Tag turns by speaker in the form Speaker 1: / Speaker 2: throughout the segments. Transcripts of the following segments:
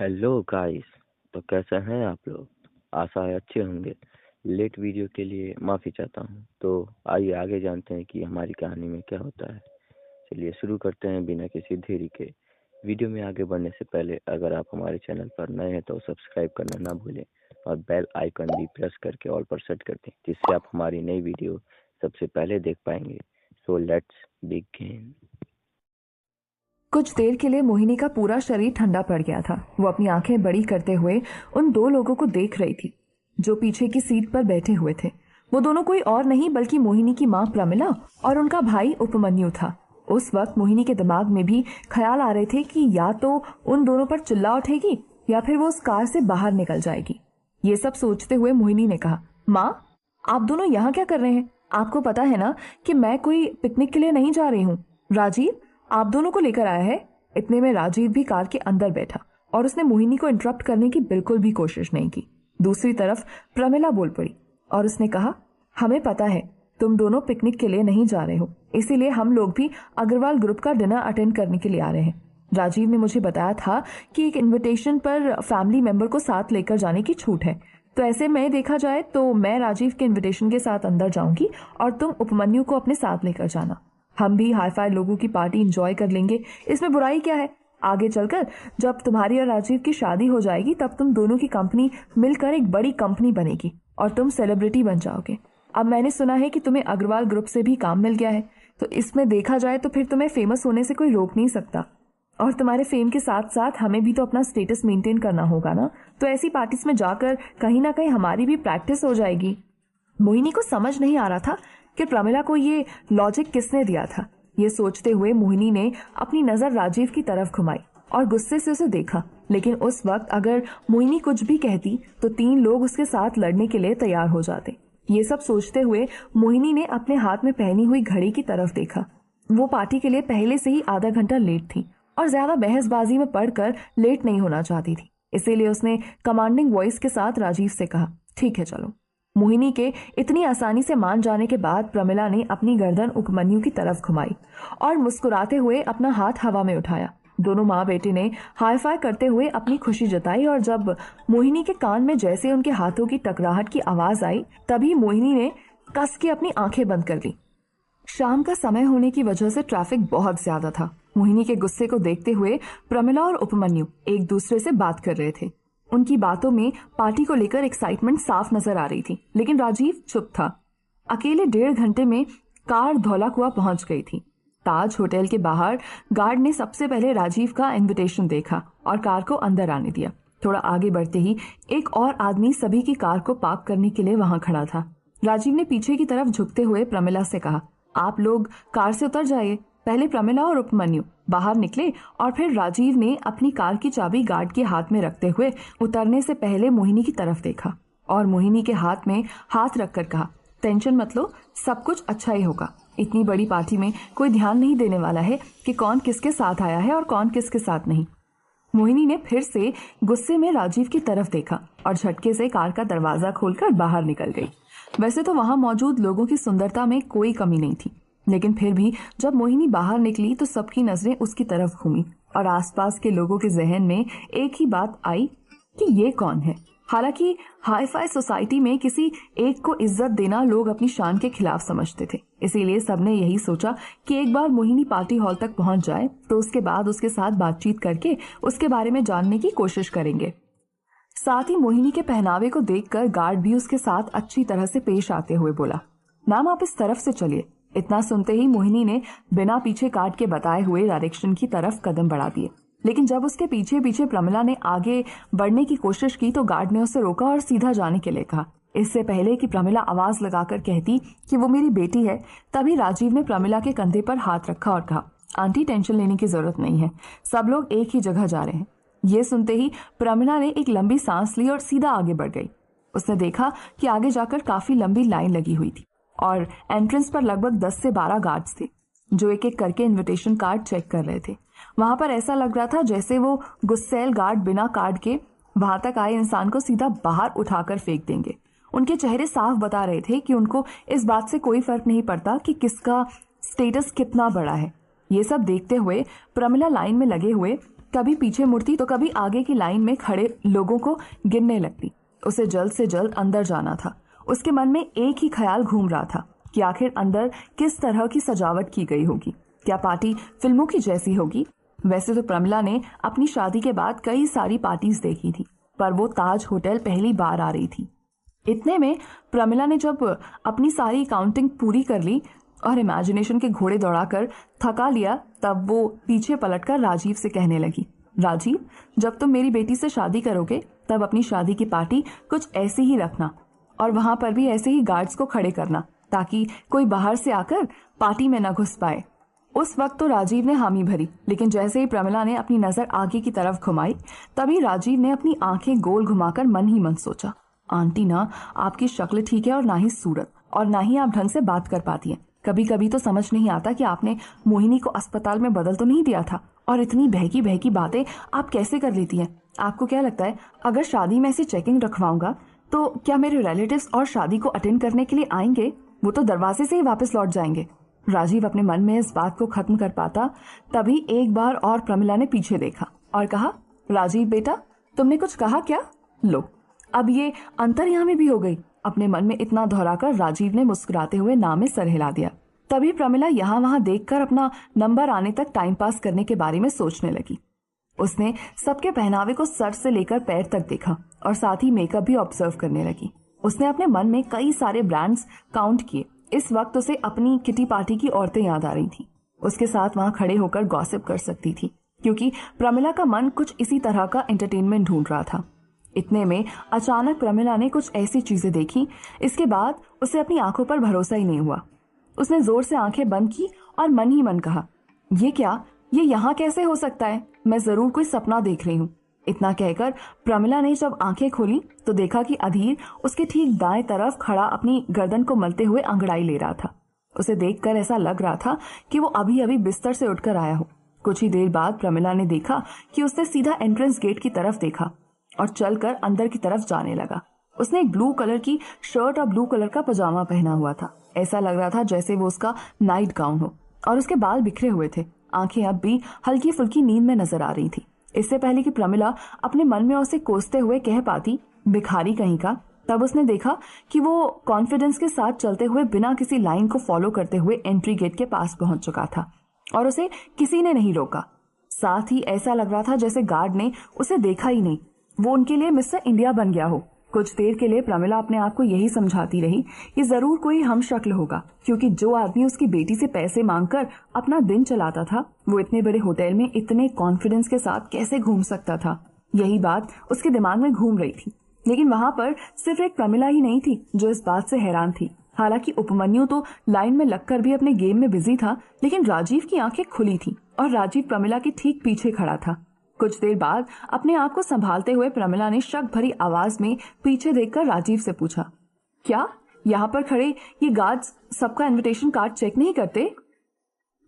Speaker 1: Hello guys. तो कैसे हैं आप लोग? आशा है अच्छे होंगे। लेट वीडियो के लिए माफ़ी चाहता हूं। तो आइए आगे जानते हैं कि हमारी कहानी में क्या होता है। चलिए शुरू करते हैं बिना किसी देरी के। वीडियो में आगे बढ़ने से पहले अगर आप हमारे चैनल पर नए हैं तो सब्सक्राइब करना ना भूलें और बेल आइकन भी प्रेस करके ऑल पर सेट कर दें, जिससे आप हमारी नई वीडियो सबसे पहले देख पाएंगे। So let's begin.
Speaker 2: कुछ देर के लिए मोहिनी का पूरा शरीर ठंडा पड़ गया था। वो अपनी आंखें बड़ी करते हुए उन दो लोगों को देख रही थी जो पीछे की सीट पर बैठे हुए थे। वो दोनों कोई और नहीं बल्कि मोहिनी की माँ प्रमिला और उनका भाई उपमन्यु था। उस वक्त मोहिनी के दिमाग में भी ख्याल आ रहे थे कि या तो उन दोनों पर चिल्ला उठेगी या फिर वो उस कार से बाहर निकल जाएगी। ये सब सोचते हुए मोहिनी ने कहा, माँ, आप दोनों यहाँ क्या कर रहे हैं? आपको पता है ना कि मैं कोई पिकनिक के लिए नहीं जा रही हूँ। राजीव आप दोनों को लेकर आया है। इतने में राजीव भी कार के अंदर बैठा और उसने मोहिनी को इंटरप्ट करने की बिल्कुल भी कोशिश नहीं की। दूसरी तरफ प्रमिला बोल पड़ी और उसने कहा, हमें पता है तुम दोनों पिकनिक के लिए नहीं जा रहे हो, इसीलिए हम लोग भी अग्रवाल ग्रुप का डिनर अटेंड करने के लिए आ रहे हैं। राजीव ने मुझे बताया था कि एक इन्विटेशन पर फैमिली मेंबर को साथ लेकर जाने की छूट है, तो ऐसे में देखा जाए तो मैं राजीव के इन्विटेशन के साथ अंदर जाऊंगी और तुम उपमन्यु को अपने साथ लेकर जाना। हम भी हाई फाई लोगों की पार्टी एंजॉय कर लेंगे, इसमें बुराई क्या है? आगे चलकर जब तुम्हारी और राजीव की शादी हो जाएगी तब तुम दोनों की कंपनी मिलकर एक बड़ी कंपनी बनेगी और तुम सेलिब्रिटी बन जाओगे। अब मैंने सुना है कि तुम्हें अग्रवाल ग्रुप से भी काम मिल गया है, तो इसमें देखा जाए तो फिर तुम्हें फेमस होने से कोई रोक नहीं सकता। और तुम्हारे फेम के साथ साथ हमें भी तो अपना स्टेटस मेंटेन करना होगा ना, तो ऐसी पार्टीज में जाकर कहीं ना कहीं हमारी भी प्रैक्टिस हो जाएगी। मोहिनी को समझ नहीं आ रहा था कि प्रमिला को ये लॉजिक किसने दिया था। ये सोचते हुए मोहिनी ने अपनी नजर राजीव की तरफ घुमाई और गुस्से से उसे देखा, लेकिन उस वक्त अगर मोहिनी कुछ भी कहती तो 3 लोग उसके साथ लड़ने के लिए तैयार हो जाते। ये सब सोचते हुए मोहिनी ने अपने हाथ में पहनी हुई घड़ी की तरफ देखा। वो पार्टी के लिए पहले से ही आधा घंटा लेट थी और ज्यादा बहसबाजी में पड़कर लेट नहीं होना चाहती थी। इसीलिए उसने कमांडिंग वॉइस के साथ राजीव से कहा, ठीक है चलो। मोहिनी के इतनी आसानी से मान जाने के बाद प्रमिला ने अपनी गर्दन उपमन्यु की तरफ घुमाई और मुस्कुराते हुए अपना हाथ हवा में उठाया। दोनों माँ बेटे ने हाई फाई करते हुए अपनी खुशी जताई और जब मोहिनी के कान में जैसे उनके हाथों की टकराहट की आवाज आई तभी मोहिनी ने कस के अपनी आंखें बंद कर ली। शाम का समय होने की वजह से ट्रैफिक बहुत ज्यादा था। मोहिनी के गुस्से को देखते हुए प्रमिला और उपमन्यु एक दूसरे से बात कर रहे थे। उनकी बातों में पार्टी को लेकर एक्साइटमेंट साफ नजर आ रही थी, लेकिन राजीव चुप था। अकेले 1.5 घंटे में कार धौलाकुआं पहुंच गई थी। ताज होटल के बाहर गार्ड ने सबसे पहले राजीव का इनविटेशन देखा और कार को अंदर आने दिया। थोड़ा आगे बढ़ते ही एक और आदमी सभी की कार को पार्क करने के लिए वहां खड़ा था। राजीव ने पीछे की तरफ झुकते हुए प्रमिला से कहा, आप लोग कार से उतर जाइए। पहले प्रमिला और उपमन्यु बाहर निकले और फिर राजीव ने अपनी कार की चाबी गार्ड के हाथ में रखते हुए उतरने से पहले मोहिनी की तरफ देखा और मोहिनी के हाथ में हाथ रखकर कहा, टेंशन मत लो, सब कुछ अच्छा ही होगा। इतनी बड़ी पार्टी में कोई ध्यान नहीं देने वाला है कि कौन किसके साथ आया है और कौन किसके साथ नहीं। मोहिनी ने फिर से गुस्से में राजीव की तरफ देखा और झटके से कार का दरवाजा खोलकर बाहर निकल गई। वैसे तो वहां मौजूद लोगों की सुंदरता में कोई कमी नहीं थी, लेकिन फिर भी जब मोहिनी बाहर निकली तो सबकी नजरें उसकी तरफ घूमी और आसपास के लोगों के जहन में एक ही बात आई कि ये कौन है। हालांकि हाई फाई सोसाइटी में किसी एक को इज्जत देना लोग अपनी शान के खिलाफ समझते थे, इसीलिए सबने यही सोचा कि एक बार मोहिनी पार्टी हॉल तक पहुंच जाए तो उसके बाद उसके साथ बातचीत करके उसके बारे में जानने की कोशिश करेंगे। साथ ही मोहिनी के पहनावे को देखकर गार्ड भी उसके साथ अच्छी तरह से पेश आते हुए बोला, मैम आप इस तरफ से चलिए। इतना सुनते ही मोहिनी ने बिना पीछे काट के बताए हुए डायरेक्शन की तरफ कदम बढ़ा दिए, लेकिन जब उसके पीछे पीछे प्रमिला ने आगे बढ़ने की कोशिश की तो गार्ड ने उसे रोका और सीधा जाने के लिए कहा। इससे पहले कि प्रमिला आवाज लगाकर कहती कि वो मेरी बेटी है, तभी राजीव ने प्रमिला के कंधे पर हाथ रखा और कहा, आंटी टेंशन लेने की जरूरत नहीं है, सब लोग एक ही जगह जा रहे हैं। ये सुनते ही प्रमिला ने एक लंबी सांस ली और सीधा आगे बढ़ गई। उसने देखा कि आगे जाकर काफी लंबी लाइन लगी हुई थी और एंट्रेंस पर लगभग 10 से 12 गार्ड्स थे जो एक एक करके इनविटेशन कार्ड चेक कर रहे थे। वहां पर ऐसा लग रहा था जैसे वो गुस्सैल गार्ड बिना कार्ड के वहां तक आए इंसान को सीधा बाहर उठाकर फेंक देंगे। उनके चेहरे साफ बता रहे थे कि उनको इस बात से कोई फर्क नहीं पड़ता कि किसका स्टेटस कितना बड़ा है। ये सब देखते हुए प्रमिला लाइन में लगे हुए कभी पीछे मुड़ती तो कभी आगे की लाइन में खड़े लोगों को गिनने लगती। उसे जल्द से जल्द अंदर जाना था। उसके मन में एक ही ख्याल घूम रहा था कि आखिर अंदर किस तरह की सजावट की गई होगी। क्या पार्टी फिल्मों की जैसी होगी? वैसे तो प्रमिला ने अपनी शादी के बाद कई सारी पार्टीज देखी थी, पर वो ताज होटल पहली बार आ रही थी। इतने में प्रमिला ने जब अपनी सारी काउंटिंग पूरी कर ली और इमेजिनेशन के घोड़े दौड़ाकर थका लिया, तब वो पीछे पलटकर राजीव से कहने लगी, राजीव, जब तुम मेरी बेटी से शादी करोगे तब अपनी शादी की पार्टी कुछ ऐसी ही रखना और वहां पर भी ऐसे ही गार्ड्स को खड़े करना ताकि कोई बाहर से आकर पार्टी में न घुस पाए। उस वक्त तो राजीव ने हामी भरी, लेकिन जैसे ही प्रमिला ने अपनी नजर आगे की तरफ घुमाई तभी राजीव ने अपनी आंखें गोल घुमाकर मन ही मन सोचा, आंटी ना, आपकी शक्ल ठीक है और ना ही सूरत, और ना ही आप ढंग से बात कर पाती हैं। कभी कभी तो समझ नहीं आता कि आपने मोहिनी को अस्पताल में बदल तो नहीं दिया था, और इतनी बहकी बहकी बातें आप कैसे कर लेती हैं? आपको क्या लगता है अगर शादी में ऐसी चेकिंग रखवाऊंगा तो क्या मेरे रिलेटिव्स और शादी को अटेंड करने के लिए आएंगे? वो तो दरवाजे से ही वापस लौट जाएंगे। राजीव अपने मन में इस बात को खत्म कर पाता तभी एक बार और प्रमिला ने पीछे देखा और कहा, राजीव बेटा, तुमने कुछ कहा क्या? लो, अब ये अंतर्यामी भी हो गई। अपने मन में इतना दोहराकर राजीव ने मुस्कुराते हुए ना में सर हिला दिया। तभी प्रमिला यहाँ वहां देखकर अपना नंबर आने तक टाइम पास करने के बारे में सोचने लगी। उसने सबके पहनावे को सर से लेकर पैर तक देखा और साथ ही मेकअप भी ऑब्जर्व करने लगी। उसने अपने मन में कई सारे ब्रांड्स काउंट किए। इस वक्त उसे अपनी किटी पार्टी की औरतें याद आ रही थी। उसके साथ वहां खड़े होकर गॉसिप कर सकती थी, क्योंकि प्रमिला का मन कुछ इसी तरह का एंटरटेनमेंट ढूंढ रहा था। इतने में अचानक प्रमिला ने कुछ ऐसी चीजें देखी, इसके बाद उसे अपनी आंखों पर भरोसा ही नहीं हुआ। उसने जोर से आंखें बंद की और मन ही मन कहा, ये क्या, ये यहाँ कैसे हो सकता है? मैं जरूर कोई सपना देख रही हूँ। इतना कहकर प्रमिला ने जब आंखें खोली तो देखा कि अधीर उसके ठीक दाएं तरफ खड़ा अपनी गर्दन को मलते हुए अंगड़ाई ले रहा था। उसे देखकर ऐसा लग रहा था कि वो अभी अभी बिस्तर से उठकर आया हो। कुछ ही देर बाद प्रमिला ने देखा कि उसने सीधा एंट्रेंस गेट की तरफ देखा और चलकर अंदर की तरफ जाने लगा। उसने एक ब्लू कलर की शर्ट और ब्लू कलर का पजामा पहना हुआ था। ऐसा लग रहा था जैसे वो उसका नाइट गाउन हो, और उसके बाल बिखरे हुए थे। आंखें अब भी हल्की फुल्की नींद में नजर आ रही थी। इससे पहले कि प्रमिला अपने मन में उसे कोसते हुए कह पाती, भिखारी कहीं का, तब उसने देखा कि वो कॉन्फिडेंस के साथ चलते हुए बिना किसी लाइन को फॉलो करते हुए एंट्री गेट के पास पहुंच चुका था और उसे किसी ने नहीं रोका। साथ ही ऐसा लग रहा था जैसे गार्ड ने उसे देखा ही नहीं, वो उनके लिए मिस्टर इंडिया बन गया हो। कुछ देर के लिए प्रमिला अपने आप को यही समझाती रही, ये जरूर कोई हम शक्ल होगा, क्योंकि जो आदमी उसकी बेटी से पैसे मांगकर अपना दिन चलाता था वो इतने बड़े होटल में इतने कॉन्फिडेंस के साथ कैसे घूम सकता था। यही बात उसके दिमाग में घूम रही थी। लेकिन वहां पर सिर्फ एक प्रमिला ही नहीं थी जो इस बात से हैरान थी। हालांकि उपमन्यु तो लाइन में लगकर भी अपने गेम में बिजी था, लेकिन राजीव की आंखें खुली थी और राजीव प्रमिला के ठीक पीछे खड़ा था। कुछ देर बाद अपने आप को संभालते हुए प्रमिला ने शक भरी आवाज में पीछे देखकर राजीव से पूछा, क्या यहाँ पर खड़े ये गार्ड्स सबका इनविटेशन कार्ड चेक नहीं करते?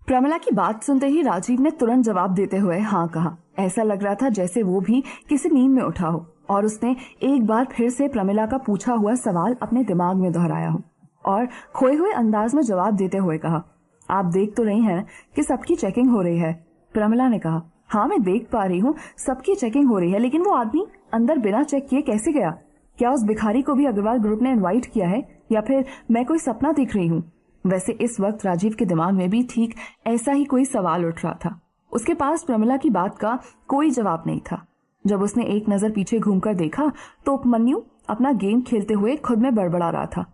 Speaker 2: प्रमिला की बात सुनते ही राजीव ने तुरंत जवाब देते हुए हाँ कहा। ऐसा लग रहा था जैसे वो भी किसी नींद में उठा हो और उसने एक बार फिर से प्रमिला का पूछा हुआ सवाल अपने दिमाग में दोहराया हो और खोए हुए अंदाज में जवाब देते हुए कहा, आप देख तो रही हैं कि सबकी चेकिंग हो रही है। प्रमिला ने कहा, हाँ मैं देख पा रही हूँ सबकी चेकिंग हो रही है, लेकिन वो आदमी अंदर बिना चेक किए कैसे गया? क्या उस भिखारी को भी अग्रवाल ग्रुप ने इनवाइट किया है या फिर मैं कोई सपना देख रही हूँ? वैसे इस वक्त राजीव के दिमाग में भी ठीक ऐसा ही कोई सवाल उठ रहा था। उसके पास प्रमिला की बात का कोई जवाब नहीं था। जब उसने एक नजर पीछे घूमकर देखा तो उपमन्यु अपना गेम खेलते हुए खुद में बड़बड़ा रहा था।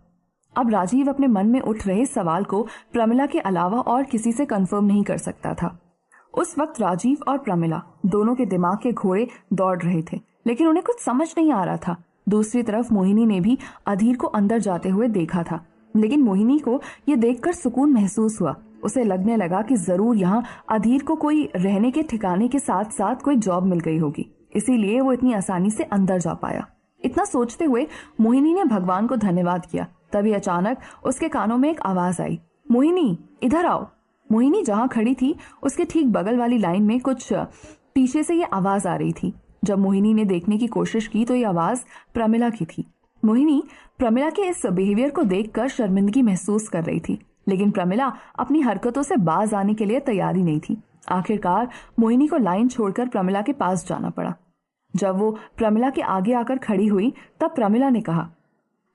Speaker 2: अब राजीव अपने मन में उठ रहे सवाल को प्रमिला के अलावा और किसी से कंफर्म नहीं कर सकता था। उस वक्त राजीव और प्रमिला दोनों के दिमाग के घोड़े दौड़ रहे थे, लेकिन उन्हें कुछ समझ नहीं आ रहा था। दूसरी तरफ मोहिनी ने भी अधीर को अंदर जाते हुए देखा था, लेकिन मोहिनी को यह देखकर सुकून महसूस हुआ। उसे लगने लगा कि जरूर यहाँ अधीर को कोई रहने के ठिकाने के साथ साथ कोई जॉब मिल गई होगी, इसीलिए वो इतनी आसानी से अंदर जा पाया। इतना सोचते हुए मोहिनी ने भगवान को धन्यवाद किया। तभी अचानक उसके कानों में एक आवाज आई, मोहिनी इधर आओ। मोहिनी जहाँ खड़ी थी उसके ठीक बगल वाली लाइन में कुछ पीछे से ये आवाज आ रही थी। जब मोहिनी ने देखने की कोशिश की तो ये आवाज प्रमिला की थी। मोहिनी प्रमिला के इस बिहेवियर को देखकर शर्मिंदगी महसूस कर रही थी, लेकिन प्रमिला अपनी हरकतों से बाज आने के लिए तैयार ही नहीं थी। आखिरकार मोहिनी को लाइन छोड़कर प्रमिला के पास जाना पड़ा। जब वो प्रमिला के आगे आकर खड़ी हुई तब प्रमिला ने कहा,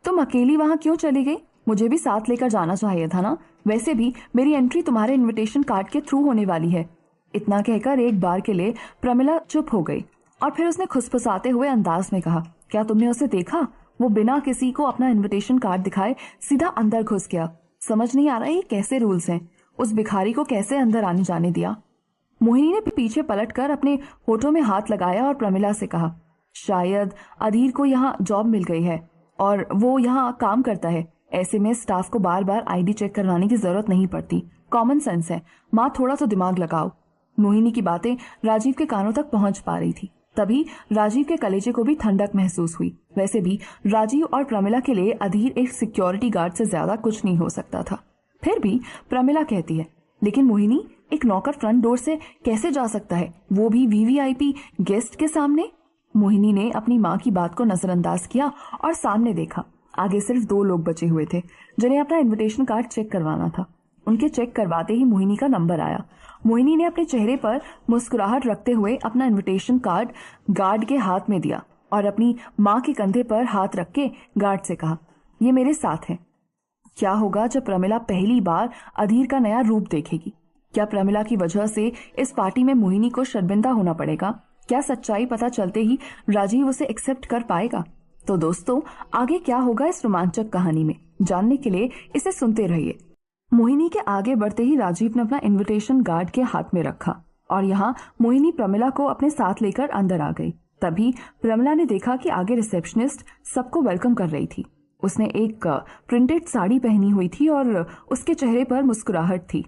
Speaker 2: तुम अकेली वहां क्यों चली गई? मुझे भी साथ लेकर जाना चाहिए था ना। वैसे भी मेरी एंट्री तुम्हारे इनविटेशन कार्ड के थ्रू होने वाली है। इतना कहकर एक बार के लिए प्रमिला चुप हो गई और फिर उसने खुसफुसाते हुए अंदाज में कहा, क्या तुमने उसे देखा? वो बिना किसी को अपना इनविटेशन कार्ड दिखाए सीधा अंदर घुस गया। समझ नहीं आ रहा ये कैसे रूल्स हैं। उस भिखारी को कैसे अंदर आने जाने दिया? मोहिनी ने पीछे पलटकर अपने होठों में हाथ लगाया और प्रमिला से कहा, शायद अधीर को यहाँ जॉब मिल गई है और वो यहाँ काम करता है। ऐसे में स्टाफ को बार बार आईडी चेक करवाने की जरूरत नहीं पड़ती। कॉमन सेंस है। माँ, थोड़ा तो दिमाग लगाओ। मोहिनी की बातें राजीव के कानों तक पहुंच पा रही थी। तभी राजीव के कलेजे को भी ठंडक महसूस हुई। वैसे भी राजीव और प्रमिला के लिए अधीर एक सिक्योरिटी गार्ड से ज्यादा कुछ नहीं हो सकता था। फिर भी प्रमिला कहती है, लेकिन मोहिनी, एक नौकर फ्रंट डोर से कैसे जा सकता है, वो भी वीवीआईपी गेस्ट के सामने? मोहिनी ने अपनी माँ की बात को नजरअंदाज किया और सामने देखा। आगे सिर्फ 2 लोग बचे हुए थे जिन्हें अपना इनविटेशन कार्ड चेक करवाना था। उनके चेक करवाते ही मोहिनी का नंबर आया। मोहिनी ने अपने चेहरे पर मुस्कुराहट रखते हुए अपना इनविटेशन कार्ड गार्ड के हाथ में दिया और अपनी माँ के कंधे पर हाथ रख के गार्ड से कहा, ये मेरे साथ है। क्या होगा जब प्रमिला पहली बार अधीर का नया रूप देखेगी? क्या प्रमिला की वजह से इस पार्टी में मोहिनी को शर्मिंदा होना पड़ेगा? क्या सच्चाई पता चलते ही राजीव उसे एक्सेप्ट कर पाएगा? तो दोस्तों, आगे क्या होगा इस रोमांचक कहानी में, जानने के लिए इसे सुनते रहिए। मोहिनी के आगे बढ़ते ही राजीव ने अपना इनविटेशन गार्ड के हाथ में रखा और यहाँ मोहिनी प्रमिला को अपने साथ लेकर अंदर आ गई। तभी प्रमिला ने देखा कि आगे रिसेप्शनिस्ट सबको वेलकम कर रही थी। उसने एक प्रिंटेड साड़ी पहनी हुई थी और उसके चेहरे पर मुस्कुराहट थी।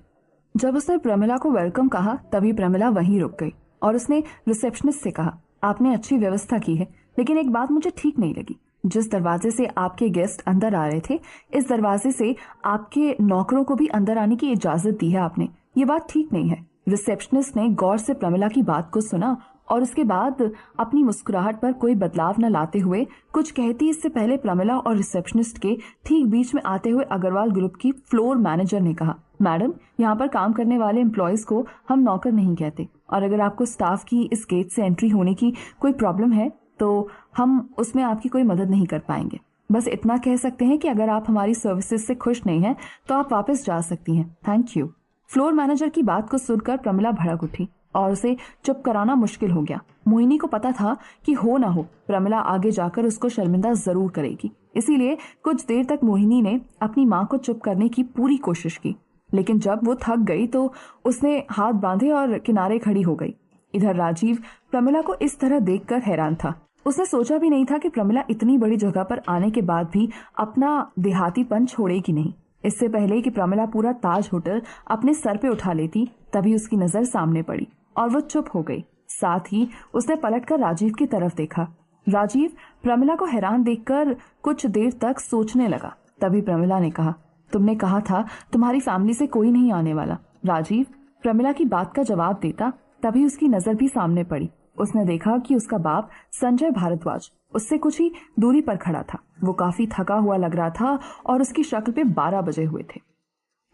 Speaker 2: जब उसने प्रमिला को वेलकम कहा तभी प्रमिला वहीं रुक गई और उसने रिसेप्शनिस्ट से कहा, आपने अच्छी व्यवस्था की है, लेकिन एक बात मुझे ठीक नहीं लगी। जिस दरवाजे से आपके गेस्ट अंदर आ रहे थे, इस दरवाजे से आपके नौकरों को भी अंदर आने की इजाजत दी है आपने। ये बात ठीक नहीं है। रिसेप्शनिस्ट ने गौर से प्रमिला की बात को सुना और उसके बाद अपनी मुस्कुराहट पर कोई बदलाव न लाते हुए कुछ कहती इससे पहले प्रमिला और रिसेप्शनिस्ट के ठीक बीच में आते हुए अग्रवाल ग्रुप की फ्लोर मैनेजर ने कहा, मैडम, यहाँ पर काम करने वाले एम्प्लॉयज को हम नौकर नहीं कहते और अगर आपको स्टाफ की इस गेट से एंट्री होने की कोई प्रॉब्लम है तो हम उसमें आपकी कोई मदद नहीं कर पाएंगे। बस इतना कह सकते हैं कि अगर आप हमारी सर्विसेज से खुश नहीं हैं तो आप वापस जा सकती हैं। Thank you. फ्लोर मैनेजर की बात को सुनकर प्रमिला भड़क उठी और उसे चुप कराना मुश्किल हो गया। मोहिनी को पता था कि हो ना हो प्रमिला आगे जाकर उसको शर्मिंदा जरूर करेगी, इसीलिए कुछ देर तक मोहिनी ने अपनी माँ को चुप करने की पूरी कोशिश की, लेकिन जब वो थक गई तो उसने हाथ बांधे और किनारे खड़ी हो गई। इधर राजीव प्रमिला को इस तरह देखकर हैरान था। उसने सोचा भी नहीं था कि प्रमिला इतनी बड़ी जगह पर आने के बाद भी अपना देहातीपन छोड़ेगी नहीं। इससे पहले कि प्रमिला पूरा ताज होटल अपने सर पे उठा लेती तभी उसकी नजर सामने पड़ी और वो चुप हो गई। साथ ही उसने पलटकर राजीव की तरफ देखा। राजीव प्रमिला को हैरान देखकर कुछ देर तक सोचने लगा। तभी प्रमिला ने कहा, तुमने कहा था तुम्हारी फैमिली से कोई नहीं आने वाला। राजीव प्रमिला की बात का जवाब देता तभी उसकी नजर भी सामने पड़ी। उसने देखा कि उसका बाप संजय भारद्वाज उससे कुछ ही दूरी पर खड़ा था। वो काफी थका हुआ लग रहा था और उसकी शक्ल पे 12 बजे हुए थे।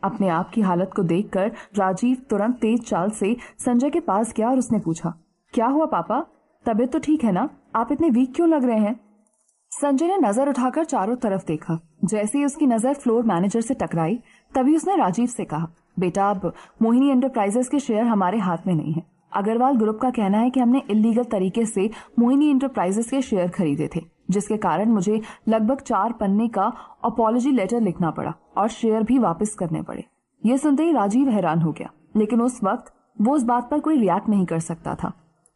Speaker 2: अपने आप की हालत को देखकर राजीव तुरंत तेज चाल से संजय के पास गया और उसने पूछा, क्या हुआ पापा, तबीयत तो ठीक है ना? आप इतने वीक क्यों लग रहे हैं? संजय ने नजर उठाकर चारों तरफ देखा। जैसे ही उसकी नजर फ्लोर मैनेजर से टकराई तभी उसने राजीव से कहा, बेटा, अब मोहिनी एंटरप्राइजेस के शेयर हमारे हाथ में नहीं है। अग्रवाल ग्रुप का कहना है कि हमने इलीगल तरीके से मोहिनी एंटरप्राइजेस के शेयर खरीदे थे, जिसके कारण मुझे लगभग 4 पन्ने का अपॉलॉजी लेटर लिखना पड़ा और शेयर भी वापस करने पड़े। ये सुनते ही राजीव हैरान हो गया, लेकिन उस वक्त वो उस बात पर कोई रिएक्ट नहीं कर सकता था।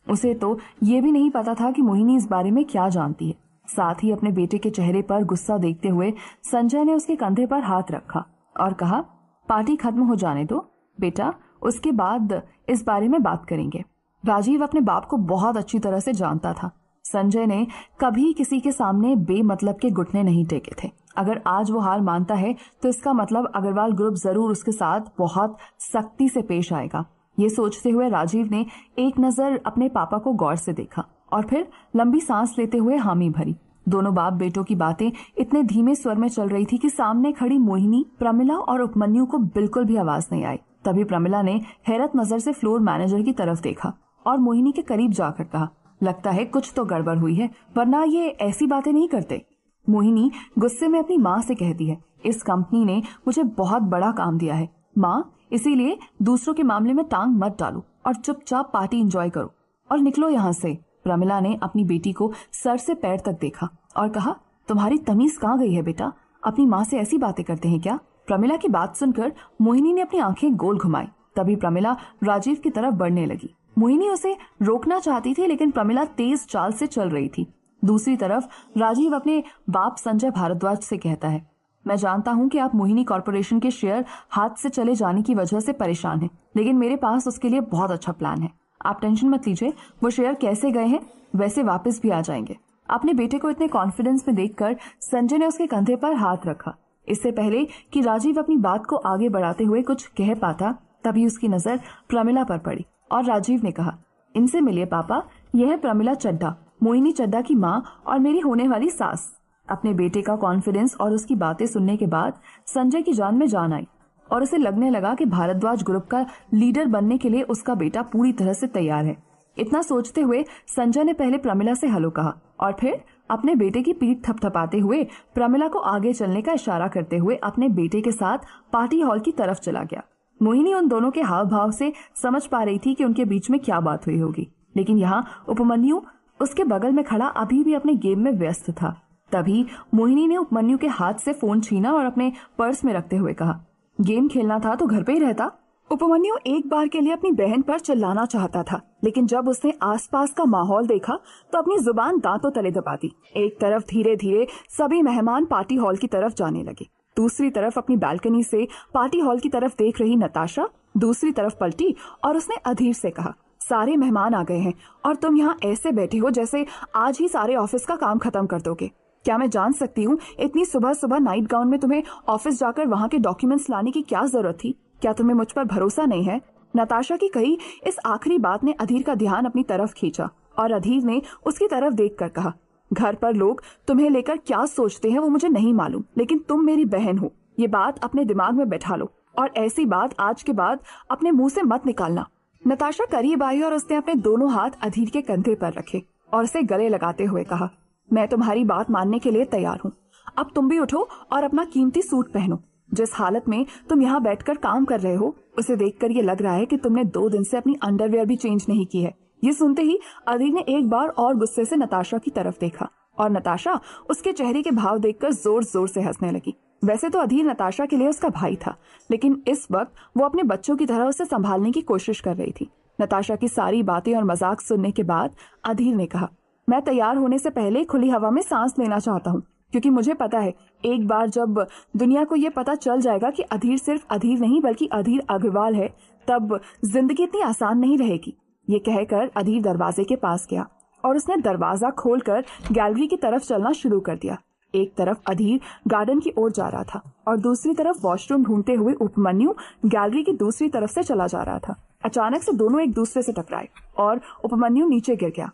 Speaker 2: उसे तो ये भी नहीं पता था कि मोहिनी इस बारे में क्या जानती है। साथ ही अपने बेटे के चेहरे पर गुस्सा देखते हुए संजय ने उसके कंधे पर हाथ रखा और कहा, पार्टी खत्म हो जाने दो बेटा, उसके बाद इस बारे में बात करेंगे। राजीव अपने बाप को बहुत अच्छी तरह से जानता था। संजय ने कभी किसी के सामने बेमतलब के घुटने नहीं टेके थे। अगर आज वो हार मानता है तो इसका मतलब अग्रवाल ग्रुप जरूर उसके साथ बहुत सख्ती से पेश आएगा। ये सोचते हुए राजीव ने एक नजर अपने पापा को गौर से देखा और फिर लंबी सांस लेते हुए हामी भरी। दोनों बाप बेटों की बातें इतने धीमे स्वर में चल रही थी कि सामने खड़ी मोहिनी, प्रमिला और उपमन्यु को बिल्कुल भी आवाज नहीं आई। तभी प्रमिला ने हैरत नजर से फ्लोर मैनेजर की तरफ देखा और मोहिनी के करीब जाकर कहा, लगता है कुछ तो गड़बड़ हुई है, वरना ये ऐसी बातें नहीं करते। मोहिनी गुस्से में अपनी माँ से कहती है, इस कंपनी ने मुझे बहुत बड़ा काम दिया है माँ, इसीलिए दूसरों के मामले में टांग मत डालो और चुपचाप पार्टी एंजॉय करो और निकलो यहाँ से। प्रमिला ने अपनी बेटी को सर से पैर तक देखा और कहा, तुम्हारी तमीज कहाँ गई है बेटा, अपनी माँ से ऐसी बातें करते हैं क्या? प्रमिला की बात सुनकर मोहिनी ने अपनी आंखें गोल घुमाई। तभी प्रमिला राजीव की तरफ बढ़ने लगी। मोहिनी उसे रोकना चाहती थी, लेकिन प्रमिला तेज चाल से चल रही थी। दूसरी तरफ राजीव अपने बाप संजय भारद्वाज से कहता है, मैं जानता हूं कि आप मोहिनी कॉर्पोरेशन के शेयर हाथ से चले जाने की वजह से परेशान हैं, लेकिन मेरे पास उसके लिए बहुत अच्छा प्लान है। आप टेंशन मत लीजिए, वो शेयर कैसे गए हैं वैसे वापस भी आ जाएंगे। अपने बेटे को इतने कॉन्फिडेंस में देखकर संजय ने उसके कंधे पर हाथ रखा। इससे पहले कि राजीव अपनी बात को आगे बढ़ाते हुए कुछ कह पाता, तभी उसकी नजर प्रमिला पर पड़ी और राजीव ने कहा, इनसे मिलिए पापा, यह है प्रमिला चड्ढा, मोहिनी चड्ढा की माँ और मेरी होने वाली सास। अपने बेटे का कॉन्फिडेंस और उसकी बातें सुनने के बाद संजय की जान में जान आई और उसे लगने लगा कि भारद्वाज ग्रुप का लीडर बनने के लिए उसका बेटा पूरी तरह से तैयार है। इतना सोचते हुए संजय ने पहले प्रमिला से हेलो कहा और फिर अपने बेटे की पीठ थपथपाते हुए प्रमिला को आगे चलने का इशारा करते हुए अपने बेटे के साथ पार्टी हॉल की तरफ चला गया। मोहिनी उन दोनों के हाव भाव से समझ पा रही थी कि उनके बीच में क्या बात हुई होगी, लेकिन यहाँ उपमन्यु उसके बगल में खड़ा अभी भी अपने गेम में व्यस्त था। तभी मोहिनी ने उपमन्यु के हाथ से फोन छीना और अपने पर्स में रखते हुए कहा, गेम खेलना था तो घर पे ही रहता। उपमन्यु एक बार के लिए अपनी बहन पर चिल्लाना चाहता था, लेकिन जब उसने आसपास का माहौल देखा तो अपनी जुबान दांतों तले दबा दी। एक तरफ धीरे धीरे सभी मेहमान पार्टी हॉल की तरफ जाने लगे, दूसरी तरफ अपनी बालकनी से पार्टी हॉल की तरफ देख रही नताशा दूसरी तरफ पलटी और उसने अधीर से कहा, सारे मेहमान आ गए हैं और तुम यहाँ ऐसे बैठे हो जैसे आज ही सारे ऑफिस का काम खत्म कर दोगे। क्या मैं जान सकती हूँ इतनी सुबह सुबह नाइट गाउन में तुम्हें ऑफिस जाकर वहाँ के डॉक्यूमेंट्स लाने की क्या जरूरत थी? क्या तुम्हें मुझ पर भरोसा नहीं है? नताशा की कही इस आखिरी बात ने अधीर का ध्यान अपनी तरफ खींचा और अधीर ने उसकी तरफ देखकर कहा, घर पर लोग तुम्हें लेकर क्या सोचते हैं वो मुझे नहीं मालूम, लेकिन तुम मेरी बहन हो, ये बात अपने दिमाग में बैठा लो और ऐसी बात आज के बाद अपने मुंह से मत निकालना। नताशा करीब आई और उसने अपने दोनों हाथ अधीर के कंधे पर रखे और उसे गले लगाते हुए कहा, मैं तुम्हारी बात मानने के लिए तैयार हूँ। अब तुम भी उठो और अपना कीमती सूट पहनो। जिस हालत में तुम यहाँ बैठकर काम कर रहे हो उसे देखकर ये लग रहा है कि तुमने 2 दिन से अपनी अंडरवेयर भी चेंज नहीं की है। ये सुनते ही अधीर ने एक बार और गुस्से से नताशा की तरफ देखा और नताशा उसके चेहरे के भाव देखकर जोर जोर से हंसने लगी। वैसे तो अधीर नताशा के लिए उसका भाई था, लेकिन इस वक्त वो अपने बच्चों की तरह उसे संभालने की कोशिश कर रही थी। नताशा की सारी बातें और मजाक सुनने के बाद अधीर ने कहा, मैं तैयार होने से पहले खुली हवा में सांस लेना चाहता हूँ, क्योंकि मुझे पता है एक बार जब दुनिया को ये पता चल जाएगा कि अधीर सिर्फ अधीर नहीं बल्कि अधीर अग्रवाल है, तब जिंदगी इतनी आसान नहीं रहेगी। ये कहकर अधीर दरवाजे के पास गया और उसने दरवाजा खोलकर गैलरी की तरफ चलना शुरू कर दिया। एक तरफ अधीर गार्डन की ओर जा रहा था और दूसरी तरफ वॉशरूम ढूंढते हुए उपमन्यु गैलरी की दूसरी तरफ से चला जा रहा था। अचानक से दोनों एक दूसरे से टकराए और उपमन्यु नीचे गिर गया।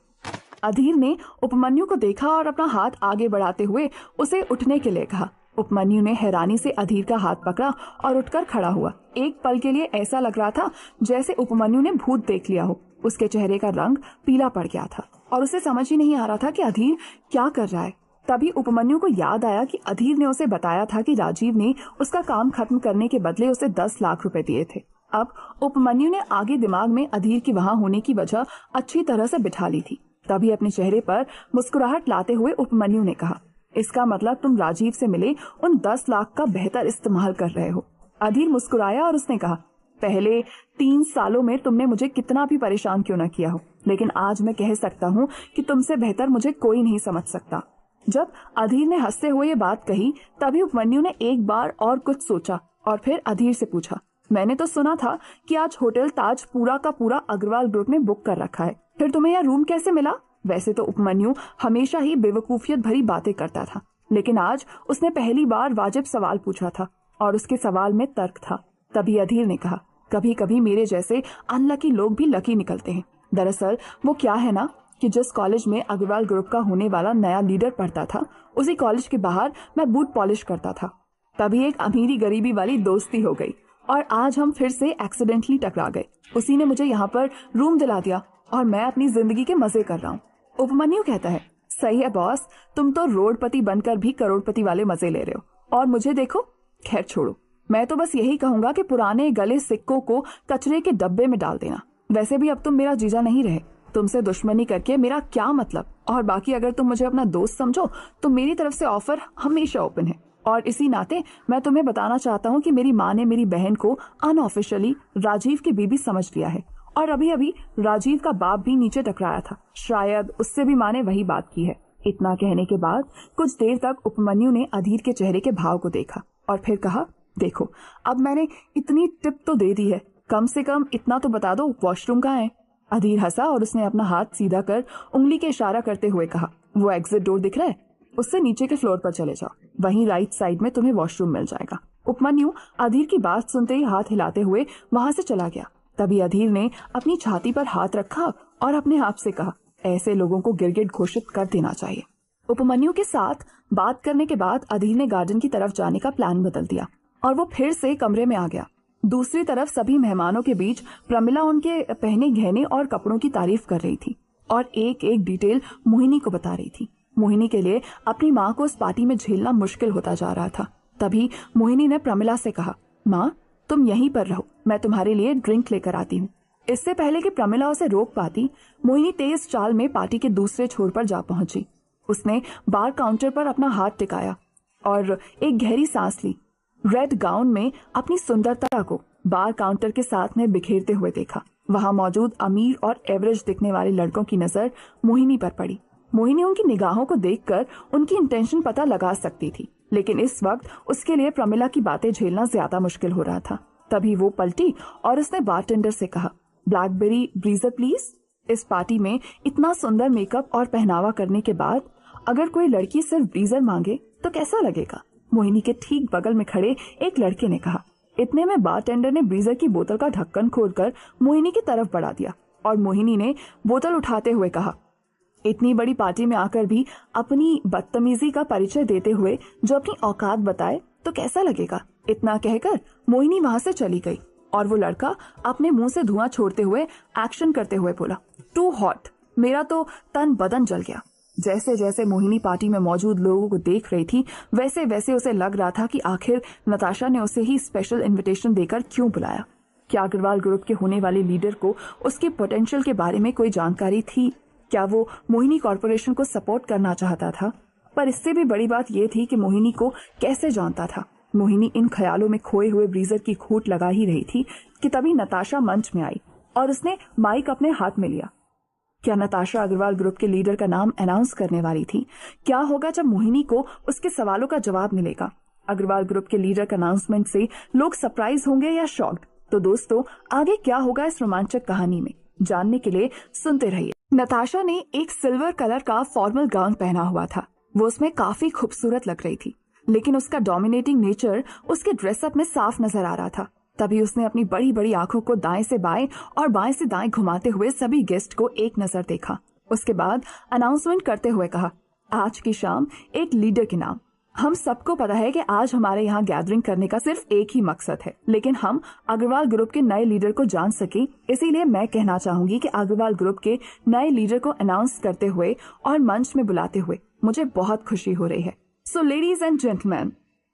Speaker 2: अधीर ने उपमन्यु को देखा और अपना हाथ आगे बढ़ाते हुए उसे उठने के लिए कहा। उपमन्यु ने हैरानी से अधीर का हाथ पकड़ा और उठकर खड़ा हुआ। एक पल के लिए ऐसा लग रहा था जैसे उपमन्यु ने भूत देख लिया हो। उसके चेहरे का रंग पीला पड़ गया था और उसे समझ ही नहीं आ रहा था कि अधीर क्या कर रहा है। तभी उपमन्यु को याद आया कि अधीर ने उसे बताया था कि राजीव ने उसका काम खत्म करने के बदले उसे 10 लाख रुपए दिए थे। अब उपमन्यु ने आगे दिमाग में अधीर की वहां होने की वजह अच्छी तरह से बिठा ली थी। तभी अपने चेहरे पर मुस्कुराहट लाते हुए उपमन्यु ने कहा, इसका मतलब तुम राजीव से मिले उन 10 लाख का बेहतर इस्तेमाल कर रहे हो। अधीर मुस्कुराया और उसने कहा, पहले 3 सालों में तुमने मुझे कितना भी परेशान क्यों न किया हो, लेकिन आज मैं कह सकता हूँ कि तुमसे बेहतर मुझे कोई नहीं समझ सकता। जब अधीर ने हंसते हुए ये बात कही तभी उपमन्यु ने एक बार और कुछ सोचा और फिर अधीर से पूछा, मैंने तो सुना था कि आज होटल ताज पूरा का पूरा अग्रवाल ग्रुप ने बुक कर रखा है, फिर तुम्हें यह रूम कैसे मिला? वैसे तो उपमन्यु हमेशा ही बेवकूफियत भरी बातें करता था, लेकिन आज उसने पहली बार वाजिब सवाल पूछा था और उसके सवाल में तर्क था। तभी अधीर ने कहा, कभी कभी मेरे जैसे अनलकी लोग भी लकी निकलते हैं। दरअसल वो क्या है ना कि जिस कॉलेज में अग्रवाल ग्रुप का होने वाला नया लीडर पढ़ता था, उसी कॉलेज के बाहर मैं बूट पॉलिश करता था। तभी एक अमीरी गरीबी वाली दोस्ती हो गई और आज हम फिर से एक्सीडेंटली टकरा गए। उसी ने मुझे यहाँ पर रूम दिला दिया और मैं अपनी जिंदगी के मजे कर रहा हूँ। उपमन्यु कहता है, सही है बॉस, तुम तो रोडपति बनकर भी करोड़पति वाले मजे ले रहे हो और मुझे देखो। खैर छोड़ो, मैं तो बस यही कहूंगा कि पुराने गले सिक्कों को कचरे के डब्बे में डाल देना। वैसे भी अब तुम मेरा जीजा नहीं रहे, तुमसे दुश्मनी करके मेरा क्या मतलब। और बाकी अगर तुम मुझे अपना दोस्त समझो तो मेरी तरफ से ऑफर हमेशा ओपन है। और इसी नाते मैं तुम्हें बताना चाहता हूँ कि मेरी माँ ने मेरी बहन को अनऑफिशियली राजीव की बीबी समझ लिया है और अभी अभी राजीव का बाप भी नीचे टकराया था, शायद उससे भी माँ ने वही बात की है। इतना कहने के बाद कुछ देर तक उपमन्यु ने अधीर के चेहरे के भाव को देखा और फिर कहा, देखो अब मैंने इतनी टिप तो दे दी है, कम से कम इतना तो बता दो वॉशरूम कहाँ है। अधीर हंसा और उसने अपना हाथ सीधा कर उंगली के इशारा करते हुए कहा, वो एग्जिट डोर दिख रहा है, उससे नीचे के फ्लोर पर चले जाओ, वहीं राइट साइड में तुम्हें वॉशरूम मिल जाएगा। उपमन्यु अधीर की बात सुनते ही हाथ हिलाते हुए वहां से चला गया। तभी अधीर ने अपनी छाती पर हाथ रखा और अपने आप से कहा, ऐसे लोगों को गिरगिट घोषित कर देना चाहिए। उपमन्यु के साथ बात करने के बाद अधीर ने गार्डन की तरफ जाने का प्लान बदल दिया और वो फिर से कमरे में आ गया। दूसरी तरफ सभी मेहमानों के बीच प्रमिला उनके पहने गहने और कपड़ों की तारीफ कर रही थी और एक एक डिटेल मोहिनी को बता रही थी। मोहिनी के लिए अपनी माँ को उस पार्टी में झेलना मुश्किल होता जा रहा था। तभी मोहिनी ने प्रमिला से कहा, माँ तुम यहीं पर रहो, मैं तुम्हारे लिए ड्रिंक लेकर आती हूँ। इससे पहले कि प्रमिला उसे रोक पाती, मोहिनी तेज चाल में पार्टी के दूसरे छोर पर जा पहुंची। उसने बार काउंटर पर अपना हाथ टिकाया और एक गहरी सांस ली। रेड गाउन में अपनी सुंदरता को बार काउंटर के साथ में बिखेरते हुए देखा। वहां मौजूद अमीर और एवरेज दिखने वाले लड़कों की नजर मोहिनी पर पड़ी। मोहिनी उनकी निगाहों को देखकर उनकी इंटेंशन पता लगा सकती थी, लेकिन इस वक्त उसके लिए प्रमिला की बातें झेलना ज्यादा मुश्किल हो रहा था। तभी वो पलटी और उसने बारटेंडर से कहा, ब्लैकबेरी ब्रीजर प्लीज। इस पार्टी में इतना सुंदर मेकअप और पहनावा करने के बाद अगर कोई लड़की सिर्फ ब्रीजर मांगे तो कैसा लगेगा। मोहिनी के ठीक बगल में खड़े एक लड़के ने कहा। इतने में बारटेंडर ने ब्रीजर की बोतल का ढक्कन खोलकर मोहिनी की तरफ बढ़ा दिया और मोहिनी ने बोतल उठाते हुए कहा, इतनी बड़ी पार्टी में आकर भी अपनी बदतमीजी का परिचय देते हुए जो अपनी औकात बताए तो कैसा लगेगा। इतना कहकर मोहिनी वहां से चली गई और वो लड़का अपने मुंह से धुआं छोड़ते हुए एक्शन करते हुए बोला, टू हॉट। मेरा तो तन बदन जल गया। जैसे जैसे मोहिनी पार्टी में मौजूद लोगों को देख रही थी वैसे वैसे उसे लग रहा था कि आखिर नताशा ने उसे ही स्पेशल इनविटेशन देकर क्यों बुलाया। क्या अग्रवाल ग्रुप के होने वाले लीडर को उसके पोटेंशियल के बारे में कोई जानकारी थी? क्या वो मोहिनी कॉर्पोरेशन को सपोर्ट करना चाहता था? पर इससे भी बड़ी बात यह थी कि मोहिनी को कैसे जानता था। मोहिनी इन ख्यालों में खोए हुए ब्रीजर की खूंट लगा ही रही थी कि तभी नताशा मंच में आई और उसने माइक अपने हाथ में लिया। क्या नताशा अग्रवाल ग्रुप के लीडर का नाम अनाउंस करने वाली थी? क्या होगा जब मोहिनी को उसके सवालों का जवाब मिलेगा? अग्रवाल ग्रुप के लीडर के अनाउंसमेंट से लोग सरप्राइज होंगे या शॉक्ड? तो दोस्तों आगे क्या होगा इस रोमांचक कहानी में, जानने के लिए सुनते रहिए। नताशा ने एक सिल्वर कलर का फॉर्मल गाउन पहना हुआ था। वो उसमें काफी खूबसूरत लग रही थी, लेकिन उसका डोमिनेटिंग नेचर उसके ड्रेसअप में साफ नजर आ रहा था। तभी उसने अपनी बड़ी बड़ी आंखों को दाएं से बाएं और बाएं से दाएं घुमाते हुए सभी गेस्ट को एक नजर देखा। उसके बाद अनाउंसमेंट करते हुए कहा, आज की शाम एक लीडर के नाम। हम सबको पता है कि आज हमारे यहाँ गैदरिंग करने का सिर्फ एक ही मकसद है, लेकिन हम अग्रवाल ग्रुप के नए लीडर को जान सके, इसीलिए मैं कहना चाहूंगी कि अग्रवाल ग्रुप के नए लीडर को अनाउंस करते हुए और मंच में बुलाते हुए मुझे बहुत खुशी हो रही है। So ladies and gentleman,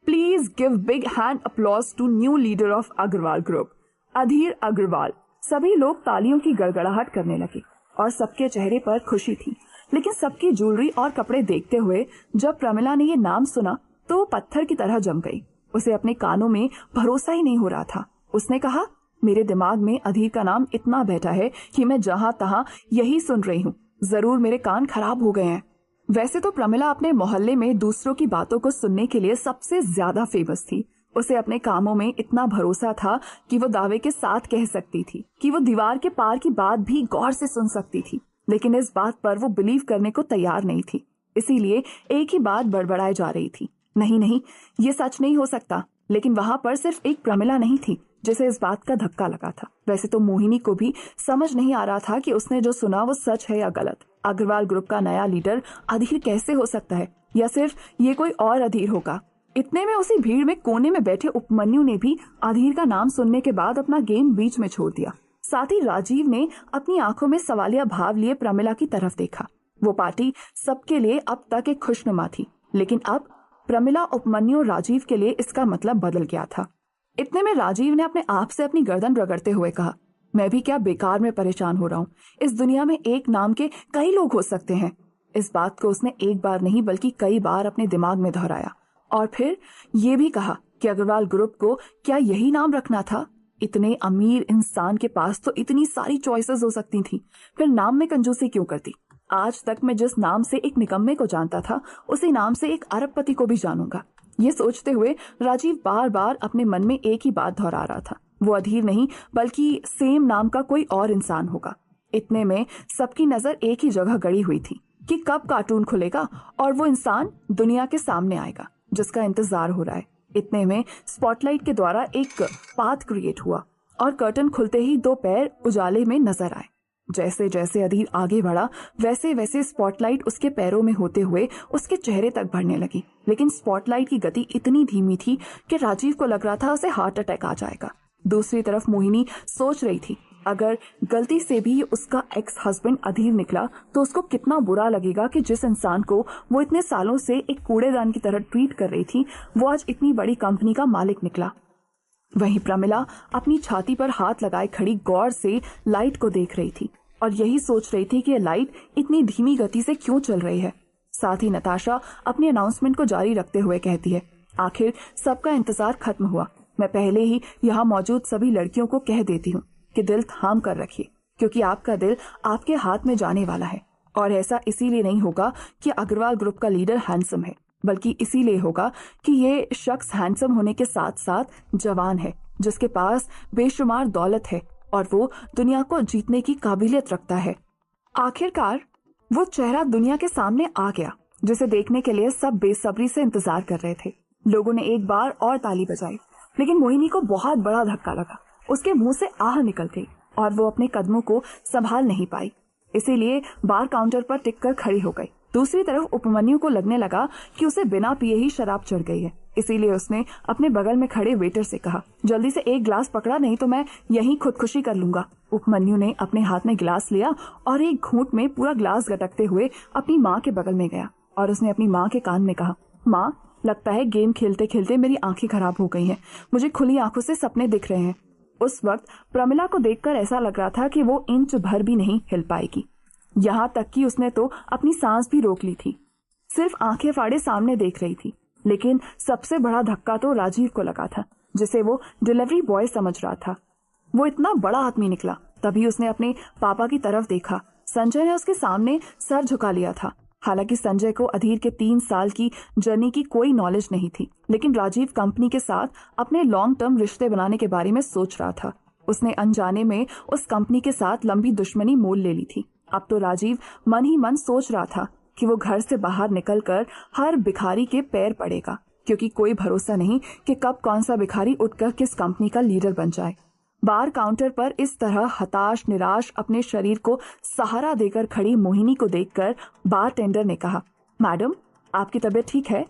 Speaker 2: please give big hand applause to new leader of Agarwal group, Adhir Agarwal. सभी लोग तालियों की गड़गड़ाहट करने लगे और सबके चेहरे पर खुशी थी, लेकिन सबकी ज्वेलरी और कपड़े देखते हुए जब प्रमिला ने ये नाम सुना तो वो पत्थर की तरह जम गई। उसे अपने कानों में भरोसा ही नहीं हो रहा था। उसने कहा, मेरे दिमाग में अधीर का नाम इतना बैठा है कि मैं जहां तहां यही सुन रही हूँ। जरूर मेरे कान खराब हो गए हैं। वैसे तो प्रमिला अपने मोहल्ले में दूसरों की बातों को सुनने के लिए सबसे ज्यादा फेमस थी। उसे अपने कामों में इतना भरोसा था कि वो दावे के साथ कह सकती थी कि वो दीवार के पार की बात भी गौर से सुन सकती थी, लेकिन इस बात पर वो बिलीव करने को तैयार नहीं थी। इसीलिए एक ही बात बड़बड़ाई जा रही थी, नहीं नहीं ये सच नहीं हो सकता। लेकिन वहां पर सिर्फ एक प्रमिला नहीं थी जिसे इस बात का धक्का लगा था। वैसे तो मोहिनी को भी समझ नहीं आ रहा था कि उसने जो सुना वो सच है या गलत। अग्रवाल ग्रुप का नया लीडर अधीर कैसे हो सकता है, या सिर्फ ये कोई और अधीर होगा। इतने में उसी भीड़ में कोने में बैठे उपमन्यु ने भी अधीर का नाम सुनने के बाद अपना गेम बीच में छोड़ दिया। साथ ही राजीव ने अपनी आंखों में सवालिया भाव लिए प्रमिला की तरफ देखा। वो पार्टी सबके लिए अब तक एक खुशनुमा थी, लेकिन अब प्रमिला, उपमन्यु और राजीव के लिए इसका मतलब बदल गया था। इतने में राजीव ने अपने आप से अपनी गर्दन रगड़ते हुए कहा, मैं भी क्या बेकार में परेशान हो रहा हूँ। इस दुनिया में एक नाम के कई लोग हो सकते हैं। इस बात को उसने एक बार नहीं बल्कि कई बार अपने दिमाग में दोहराया और फिर ये भी कहा कि अग्रवाल ग्रुप को क्या यही नाम रखना था। इतने अमीर इंसान के पास तो इतनी सारी चॉइसेस हो सकती थी, फिर नाम में कंजूसी क्यों करती। आज तक मैं जिस नाम से एक निकम्मे को जानता था, उसी नाम से एक अरबपति को भी जानूंगा। ये सोचते हुए राजीव बार बार अपने मन में एक ही बात दोहरा रहा था, वो अधीर नहीं बल्कि सेम नाम का कोई और इंसान होगा। इतने में सबकी नजर एक ही जगह गड़ी हुई थी कि कब कार्टून खुलेगा और वो इंसान दुनिया के सामने आएगा जिसका इंतजार हो रहा है। इतने में स्पॉटलाइट के द्वारा एक पाथ क्रिएट हुआ और कर्टन खुलते ही दो पैर उजाले में नजर आए। जैसे जैसे अधीर आगे बढ़ा वैसे वैसे स्पॉटलाइट उसके पैरों में होते हुए उसके चेहरे तक बढ़ने लगी, लेकिन स्पॉटलाइट की गति इतनी धीमी थी कि राजीव को लग रहा था उसे हार्ट अटैक आ जाएगा। दूसरी तरफ मोहिनी सोच रही थी, अगर गलती से भी उसका एक्स हस्बैंड अधीर निकला तो उसको कितना बुरा लगेगा कि जिस इंसान को वो इतने सालों से एक कूड़ेदान की तरह ट्रीट कर रही थी, वो आज इतनी बड़ी कंपनी का मालिक निकला। वहीं प्रमिला अपनी छाती पर हाथ लगाए खड़ी गौर से लाइट को देख रही थी और यही सोच रही थी कि यह लाइट इतनी धीमी गति से क्यों चल रही है। साथ ही नताशा अपनी अनाउंसमेंट को जारी रखते हुए कहती है, आखिर सबका इंतजार खत्म हुआ। मैं पहले ही यहाँ मौजूद सभी लड़कियों को कह देती हूँ कि दिल थाम कर रखिए, क्योंकि आपका दिल आपके हाथ में जाने वाला है। और ऐसा इसीलिए नहीं होगा कि अग्रवाल ग्रुप का लीडर हैंडसम है, बल्कि इसीलिए होगा कि ये शख्स हैंडसम होने के साथ साथ जवान है, जिसके पास बेशुमार दौलत है और वो दुनिया को जीतने की काबिलियत रखता है। आखिरकार वो चेहरा दुनिया के सामने आ गया, जिसे देखने के लिए सब बेसब्री से इंतजार कर रहे थे। लोगों ने एक बार और ताली बजाई, लेकिन मोहिनी को बहुत बड़ा धक्का लगा। उसके मुंह से आह निकल गई और वो अपने कदमों को संभाल नहीं पाई, इसीलिए बार काउंटर पर टिक कर खड़ी हो गई। दूसरी तरफ उपमन्यु को लगने लगा कि उसे बिना पिए ही शराब चढ़ गई है, इसीलिए उसने अपने बगल में खड़े वेटर से कहा, जल्दी से एक गिलास पकड़ा, नहीं तो मैं यहीं खुदकुशी कर लूंगा। उपमन्यु ने अपने हाथ में गिलास लिया और एक घूंट में पूरा गिलास गटकते हुए अपनी माँ के बगल में गया और उसने अपनी माँ के कान में कहा, माँ, लगता है गेम खेलते खेलते मेरी आंखें खराब हो गई हैं, मुझे खुली आंखों से सपने दिख रहे हैं। उस वक्त प्रमिला को देखकर ऐसा लग रहा था कि वो इंच भर भी नहीं हिल पाएगी। यहाँ तक कि उसने तो अपनी सांस भी रोक ली थी, सिर्फ आंखें फाड़े सामने देख रही थी। लेकिन सबसे बड़ा धक्का तो राजीव को लगा था, जिसे वो डिलीवरी बॉय समझ रहा था। वो इतना बड़ा आदमी निकला। तभी उसने अपने पापा की तरफ देखा। संजय ने उसके सामने सर झुका लिया था। हालांकि संजय को अधीर के 3 साल की जर्नी की कोई नॉलेज नहीं थी, लेकिन राजीव कंपनी के साथ अपने लॉन्ग टर्म रिश्ते बनाने के बारे में सोच रहा था। उसने अनजाने में उस कंपनी के साथ लंबी दुश्मनी मोल ले ली थी। अब तो राजीव मन ही मन सोच रहा था कि वो घर से बाहर निकलकर हर भिखारी के पैर पड़ेगा, क्योंकि कोई भरोसा नहीं कि कब कौन सा भिखारी उठकर किस कंपनी का लीडर बन जाए। बार काउंटर पर इस तरह हताश निराश अपने शरीर को सहारा देकर खड़ी मोहिनी को देखकर बार टेंडर ने कहा, मैडम, आपकी तबीयत ठीक है?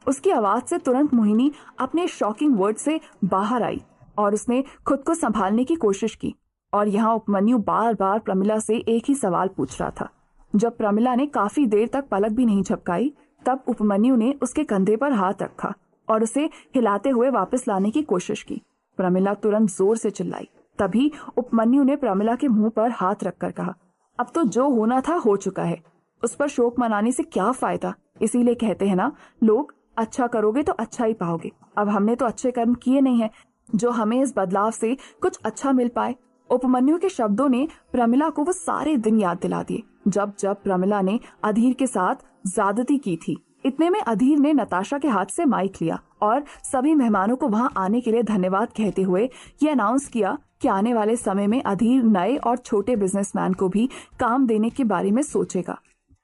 Speaker 2: उसकी आवाज से तुरंत मोहिनी अपने शॉकिंग वर्ड से बाहर आई और उसने खुद को संभालने की कोशिश की। और यहाँ उपमन्यु बार बार प्रमिला से एक ही सवाल पूछ रहा था। जब प्रमिला ने काफी देर तक पलक भी नहीं झपकाई, तब उपमन्यु ने उसके कंधे पर हाथ रखा और उसे हिलाते हुए वापस लाने की कोशिश की। प्रमिला तुरंत जोर से चिल्लाई। तभी उपमन्यु ने प्रमिला के मुंह पर हाथ रखकर कहा, अब तो जो होना था हो चुका है, उस पर शोक मनाने से क्या फायदा। इसीलिए कहते हैं ना लोग, अच्छा करोगे तो अच्छा ही पाओगे। अब हमने तो अच्छे कर्म किए नहीं है जो हमें इस बदलाव से कुछ अच्छा मिल पाए। उपमन्यु के शब्दों ने प्रमिला को वो सारे दिन याद दिला दिए जब जब प्रमिला ने अधीर के साथ ज्यादती की थी। इतने में अधीर ने नताशा के हाथ से माइक लिया और सभी मेहमानों को वहां आने के लिए धन्यवाद कहते हुए ये अनाउंस किया कि आने वाले समय में अधीर नए और छोटे बिजनेसमैन को भी काम देने के बारे में सोचेगा।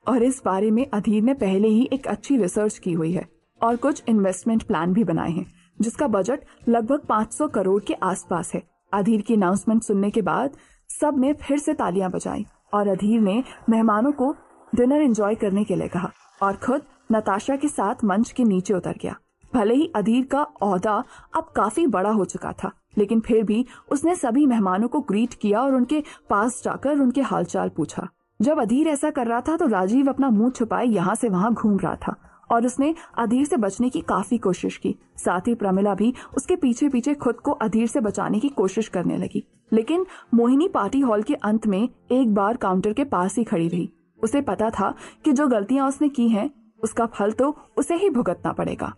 Speaker 2: और इस बारे में अधीर ने पहले ही एक अच्छी रिसर्च की हुई है और कुछ इन्वेस्टमेंट प्लान भी बनाए हैं, जिसका बजट लगभग 500 करोड़ के आसपास है। अधीर की अनाउंसमेंट सुनने के बाद सब ने फिर से तालियां बजाई और अधीर ने मेहमानों को डिनर एंजॉय करने के लिए कहा और खुद नताशा के साथ मंच के नीचे उतर गया। भले ही अधीर का ओहदा अब काफी बड़ा हो चुका था, लेकिन फिर भी उसने सभी मेहमानों को ग्रीट किया और उनके पास जाकर उनके हालचाल पूछा। जब अधीर ऐसा कर रहा था तो राजीव अपना मुंह छुपाए यहाँ से वहां घूम रहा था और उसने अधीर से बचने की काफी कोशिश की। साथ ही प्रमिला भी उसके पीछे पीछे खुद को अधीर से बचाने की कोशिश करने लगी, लेकिन मोहिनी पार्टी हॉल के अंत में एक बार काउंटर के पास ही खड़ी रही। उसे पता था कि जो गलतियां उसने की हैं उसका फल तो उसे ही भुगतना पड़ेगा।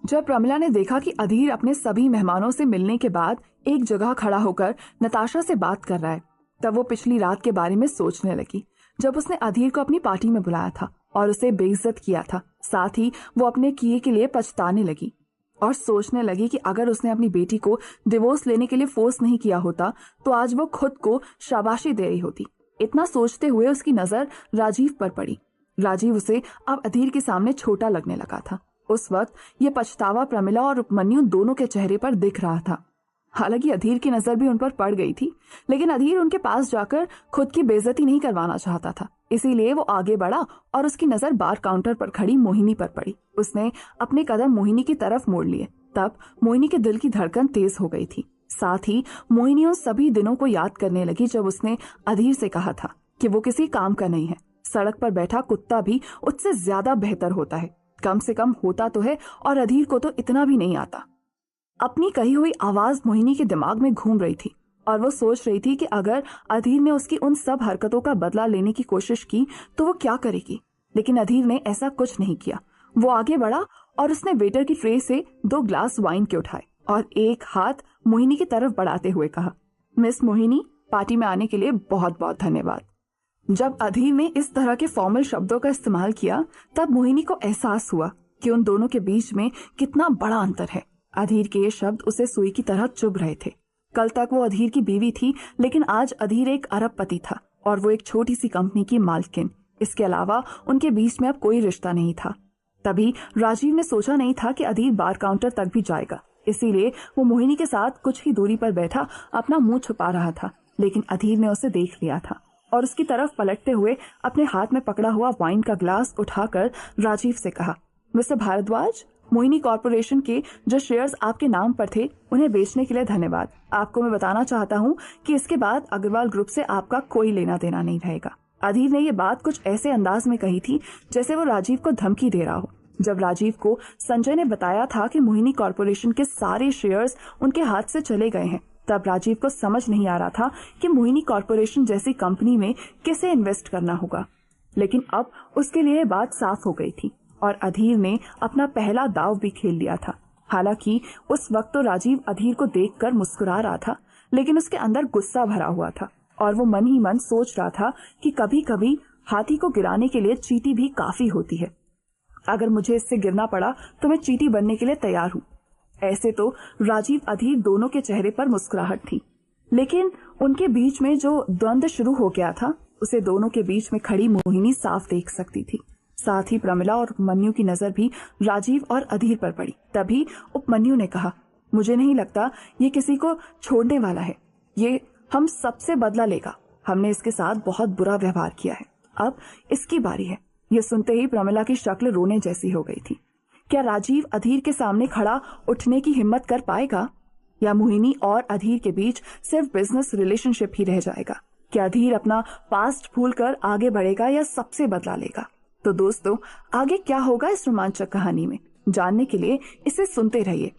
Speaker 2: जब प्रमिला ने देखा कि अधीर अपने सभी मेहमानों से मिलने के बाद एक जगह खड़ा होकर नताशा से बात कर रहा है, तब वो पिछली रात के बारे में सोचने लगी, जब उसने अधीर को अपनी पार्टी में बुलाया था और उसे बेइज्जत किया था। साथ ही वो अपने किए के लिए पछताने लगी और सोचने लगी कि अगर उसने अपनी बेटी को डिवोर्स लेने के लिए फोर्स नहीं किया होता तो आज वो खुद को शाबाशी दे रही होती। इतना सोचते हुए उसकी नजर राजीव पर पड़ी। राजीव उसे अब अधीर के सामने छोटा लगने लगा था। उस वक्त ये पछतावा प्रमिला और उपमन्यु दोनों के चेहरे पर दिख रहा था। हालांकि अधीर की नजर भी उन पर पड़ गई थी, लेकिन अधीर उनके पास जाकर खुद की बेइज्जती नहीं करवाना चाहता था, इसीलिए वो आगे बढ़ा और उसकी नजर बार काउंटर पर खड़ी मोहिनी पर पड़ी। उसने अपने कदम मोहिनी की तरफ मोड़ लिए। तब मोहिनी के दिल की धड़कन तेज हो गई थी। साथ ही मोहिनी उन सभी दिनों को याद करने लगी जब उसने अधीर से कहा था कि वो किसी काम का नहीं है, सड़क पर बैठा कुत्ता भी उससे ज्यादा बेहतर होता है, कम से कम होता तो है और अधीर को तो इतना भी नहीं आता। अपनी कही हुई आवाज मोहिनी के दिमाग में घूम रही थी और वो सोच रही थी कि अगर अधीर ने उसकी उन सब हरकतों का बदला लेने की कोशिश की तो वो क्या करेगी, लेकिन अधीर ने ऐसा कुछ नहीं किया। वो आगे बढ़ा और उसने वेटर की ट्रे से 2 ग्लास वाइन के उठाए और एक हाथ मोहिनी की तरफ बढ़ाते हुए कहा, मिस मोहिनी, पार्टी में आने के लिए बहुत बहुत धन्यवाद। जब अधीर ने इस तरह के फॉर्मल शब्दों का इस्तेमाल किया तब मोहिनी को एहसास हुआ कि उन दोनों के बीच में कितना बड़ा अंतर है। अधीर के ये शब्द उसे सुई की तरह चुभ रहे थे। कल तक वो अधीर की बीवी थी, लेकिन आज अधीर एक अरबपति था और वो एक छोटी सी कंपनी की मालकिन। इसके अलावा उनके बीच में अब कोई रिश्ता नहीं था। तभी राजीव ने सोचा नहीं था कि अधीर बार काउंटर तक भी जाएगा, इसीलिए वो मोहिनी के साथ कुछ ही दूरी पर बैठा अपना मुंह छुपा रहा था, लेकिन अधीर ने उसे देख लिया था और उसकी तरफ पलटते हुए अपने हाथ में पकड़ा हुआ वाइन का ग्लास उठाकर राजीव से कहा, मिस्टर भारद्वाज, मोहिनी कॉर्पोरेशन के जो शेयर्स आपके नाम पर थे उन्हें बेचने के लिए धन्यवाद। आपको मैं बताना चाहता हूं कि इसके बाद अग्रवाल ग्रुप से आपका कोई लेना देना नहीं रहेगा। अधीर ने ये बात कुछ ऐसे अंदाज में कही थी जैसे वो राजीव को धमकी दे रहा हो। जब राजीव को संजय ने बताया था कि मोहिनी कॉर्पोरेशन के सारे शेयर्स उनके हाथ से चले गए हैं, तब राजीव को समझ नहीं आ रहा था कि मोहिनी कॉर्पोरेशन जैसी कंपनी में किसे इन्वेस्ट करना होगा, लेकिन अब उसके लिए बात साफ हो गई थी और अधीर ने अपना पहला दाव भी खेल लिया था। हालांकि उस वक्त तो राजीव अधीर को देखकर मुस्कुरा रहा था, लेकिन उसके अंदर गुस्सा भरा हुआ था और वो मन ही मन सोच रहा था कि कभी कभी हाथी को गिराने के लिए चींटी भी काफी होती है। अगर मुझे इससे गिरना पड़ा तो मैं चींटी बनने के लिए तैयार हूँ। ऐसे तो राजीव अधीर दोनों के चेहरे पर मुस्कुराहट थी, लेकिन उनके बीच में जो द्वंद्व शुरू हो गया था उसे दोनों के बीच में खड़ी मोहिनी साफ देख सकती थी। साथ ही प्रमिला और उपमन्यु की नजर भी राजीव और अधीर पर पड़ी। तभी उपमन्यु ने कहा, मुझे नहीं लगता ये किसी को छोड़ने वाला है, ये हम सबसे बदला लेगा। हमने इसके साथ बहुत बुरा व्यवहार किया है, अब इसकी बारी है। ये सुनते ही प्रमिला की शक्ल रोने जैसी हो गई थी। क्या राजीव अधीर के सामने खड़ा उठने की हिम्मत कर पाएगा, या मोहिनी और अधीर के बीच सिर्फ बिजनेस रिलेशनशिप ही रह जाएगा? क्या अधीर अपना पास्ट भूलकर आगे बढ़ेगा या सबसे बदला लेगा? तो दोस्तों, आगे क्या होगा इस रोमांचक कहानी में, जानने के लिए इसे सुनते रहिए।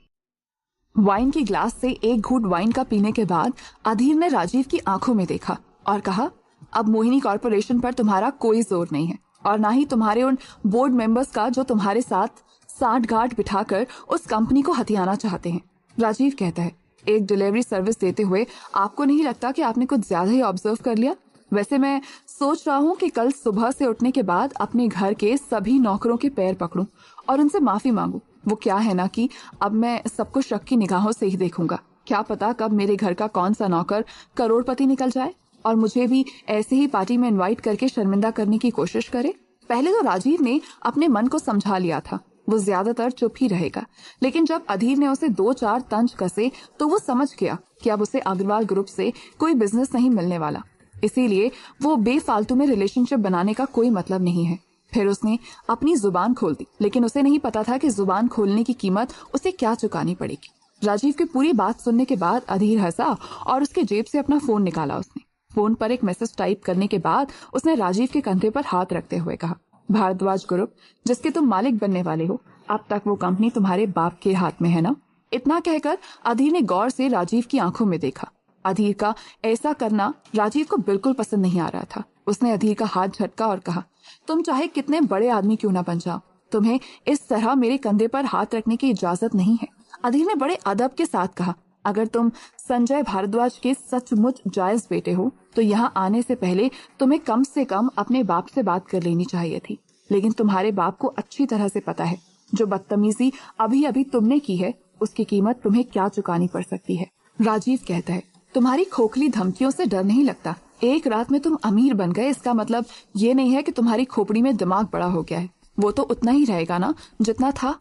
Speaker 2: वाइन की ग्लास से एक घूंट वाइन का पीने के बाद अधीर ने राजीव की आंखों में देखा और कहा, अब मोहिनी कॉर्पोरेशन पर तुम्हारा कोई जोर नहीं है और ना ही तुम्हारे उन बोर्ड मेंबर्स का जो तुम्हारे साथ साठ गांठ बिठाकर उस कंपनी को हथियाना चाहते हैं। राजीव कहता है, एक डिलीवरी सर्विस देते हुए आपको नहीं लगता कि आपने कुछ ज्यादा ही ऑब्जर्व कर लिया? वैसे मैं सोच रहा हूँ कि कल सुबह से उठने के बाद अपने घर के सभी नौकरों के पैर पकड़ूं और उनसे माफी मांगूं। वो क्या है ना कि अब मैं सबको शक की निगाहों से ही देखूंगा। क्या पता कब मेरे घर का कौन सा नौकर करोड़पति निकल जाए और मुझे भी ऐसे ही पार्टी में इनवाइट करके शर्मिंदा करने की कोशिश करे। पहले तो राजीव ने अपने मन को समझा लिया था, वो ज्यादातर चुप ही रहेगा, लेकिन जब अधीर ने उसे 2-4 तंज कसे तो वो समझ गया कि अब उसे अग्रवाल ग्रुप से कोई बिजनेस नहीं मिलने वाला। इसीलिए वो बेफालतू में रिलेशनशिप बनाने का कोई मतलब नहीं है। फिर उसने अपनी जुबान खोल दी, लेकिन उसे नहीं पता था कि जुबान खोलने की कीमत उसे क्या चुकानी पड़ेगी। राजीव की पूरी बात सुनने के बाद अधीर हंसा और उसके जेब से अपना फोन निकाला। उसने फोन पर एक मैसेज टाइप करने के बाद उसने राजीव के कंधे पर हाथ रखते हुए कहा, भारद्वाज ग्रुप, जिसके तुम मालिक बनने वाले हो, अब तक वो कंपनी तुम्हारे बाप के हाथ में है ना? इतना कहकर अधीर ने गौर से राजीव की आंखों में देखा। अधीर का ऐसा करना राजीव को बिल्कुल पसंद नहीं आ रहा था। उसने अधीर का हाथ झटका और कहा, तुम चाहे कितने बड़े आदमी क्यों ना बन जाओ, तुम्हें इस तरह मेरे कंधे पर हाथ रखने की इजाजत नहीं है। अधीर ने बड़े अदब के साथ कहा, अगर तुम संजय भारद्वाज के सचमुच जायज बेटे हो तो यहाँ आने से पहले तुम्हें कम से कम अपने बाप से बात कर लेनी चाहिए थी। लेकिन तुम्हारे बाप को अच्छी तरह से पता है जो बदतमीजी अभी अभी तुमने की है उसकी कीमत तुम्हें क्या चुकानी पड़ सकती है। राजीव कहता है, तुम्हारी खोखली धमकियों से डर नहीं लगता? एक रात में तुम अमीर बन गए, इसका मतलब ये नहीं है कि तुम्हारी खोपड़ी में दिमाग बड़ा हो गया है। वो तो उतना ही रहेगा ना जितना था।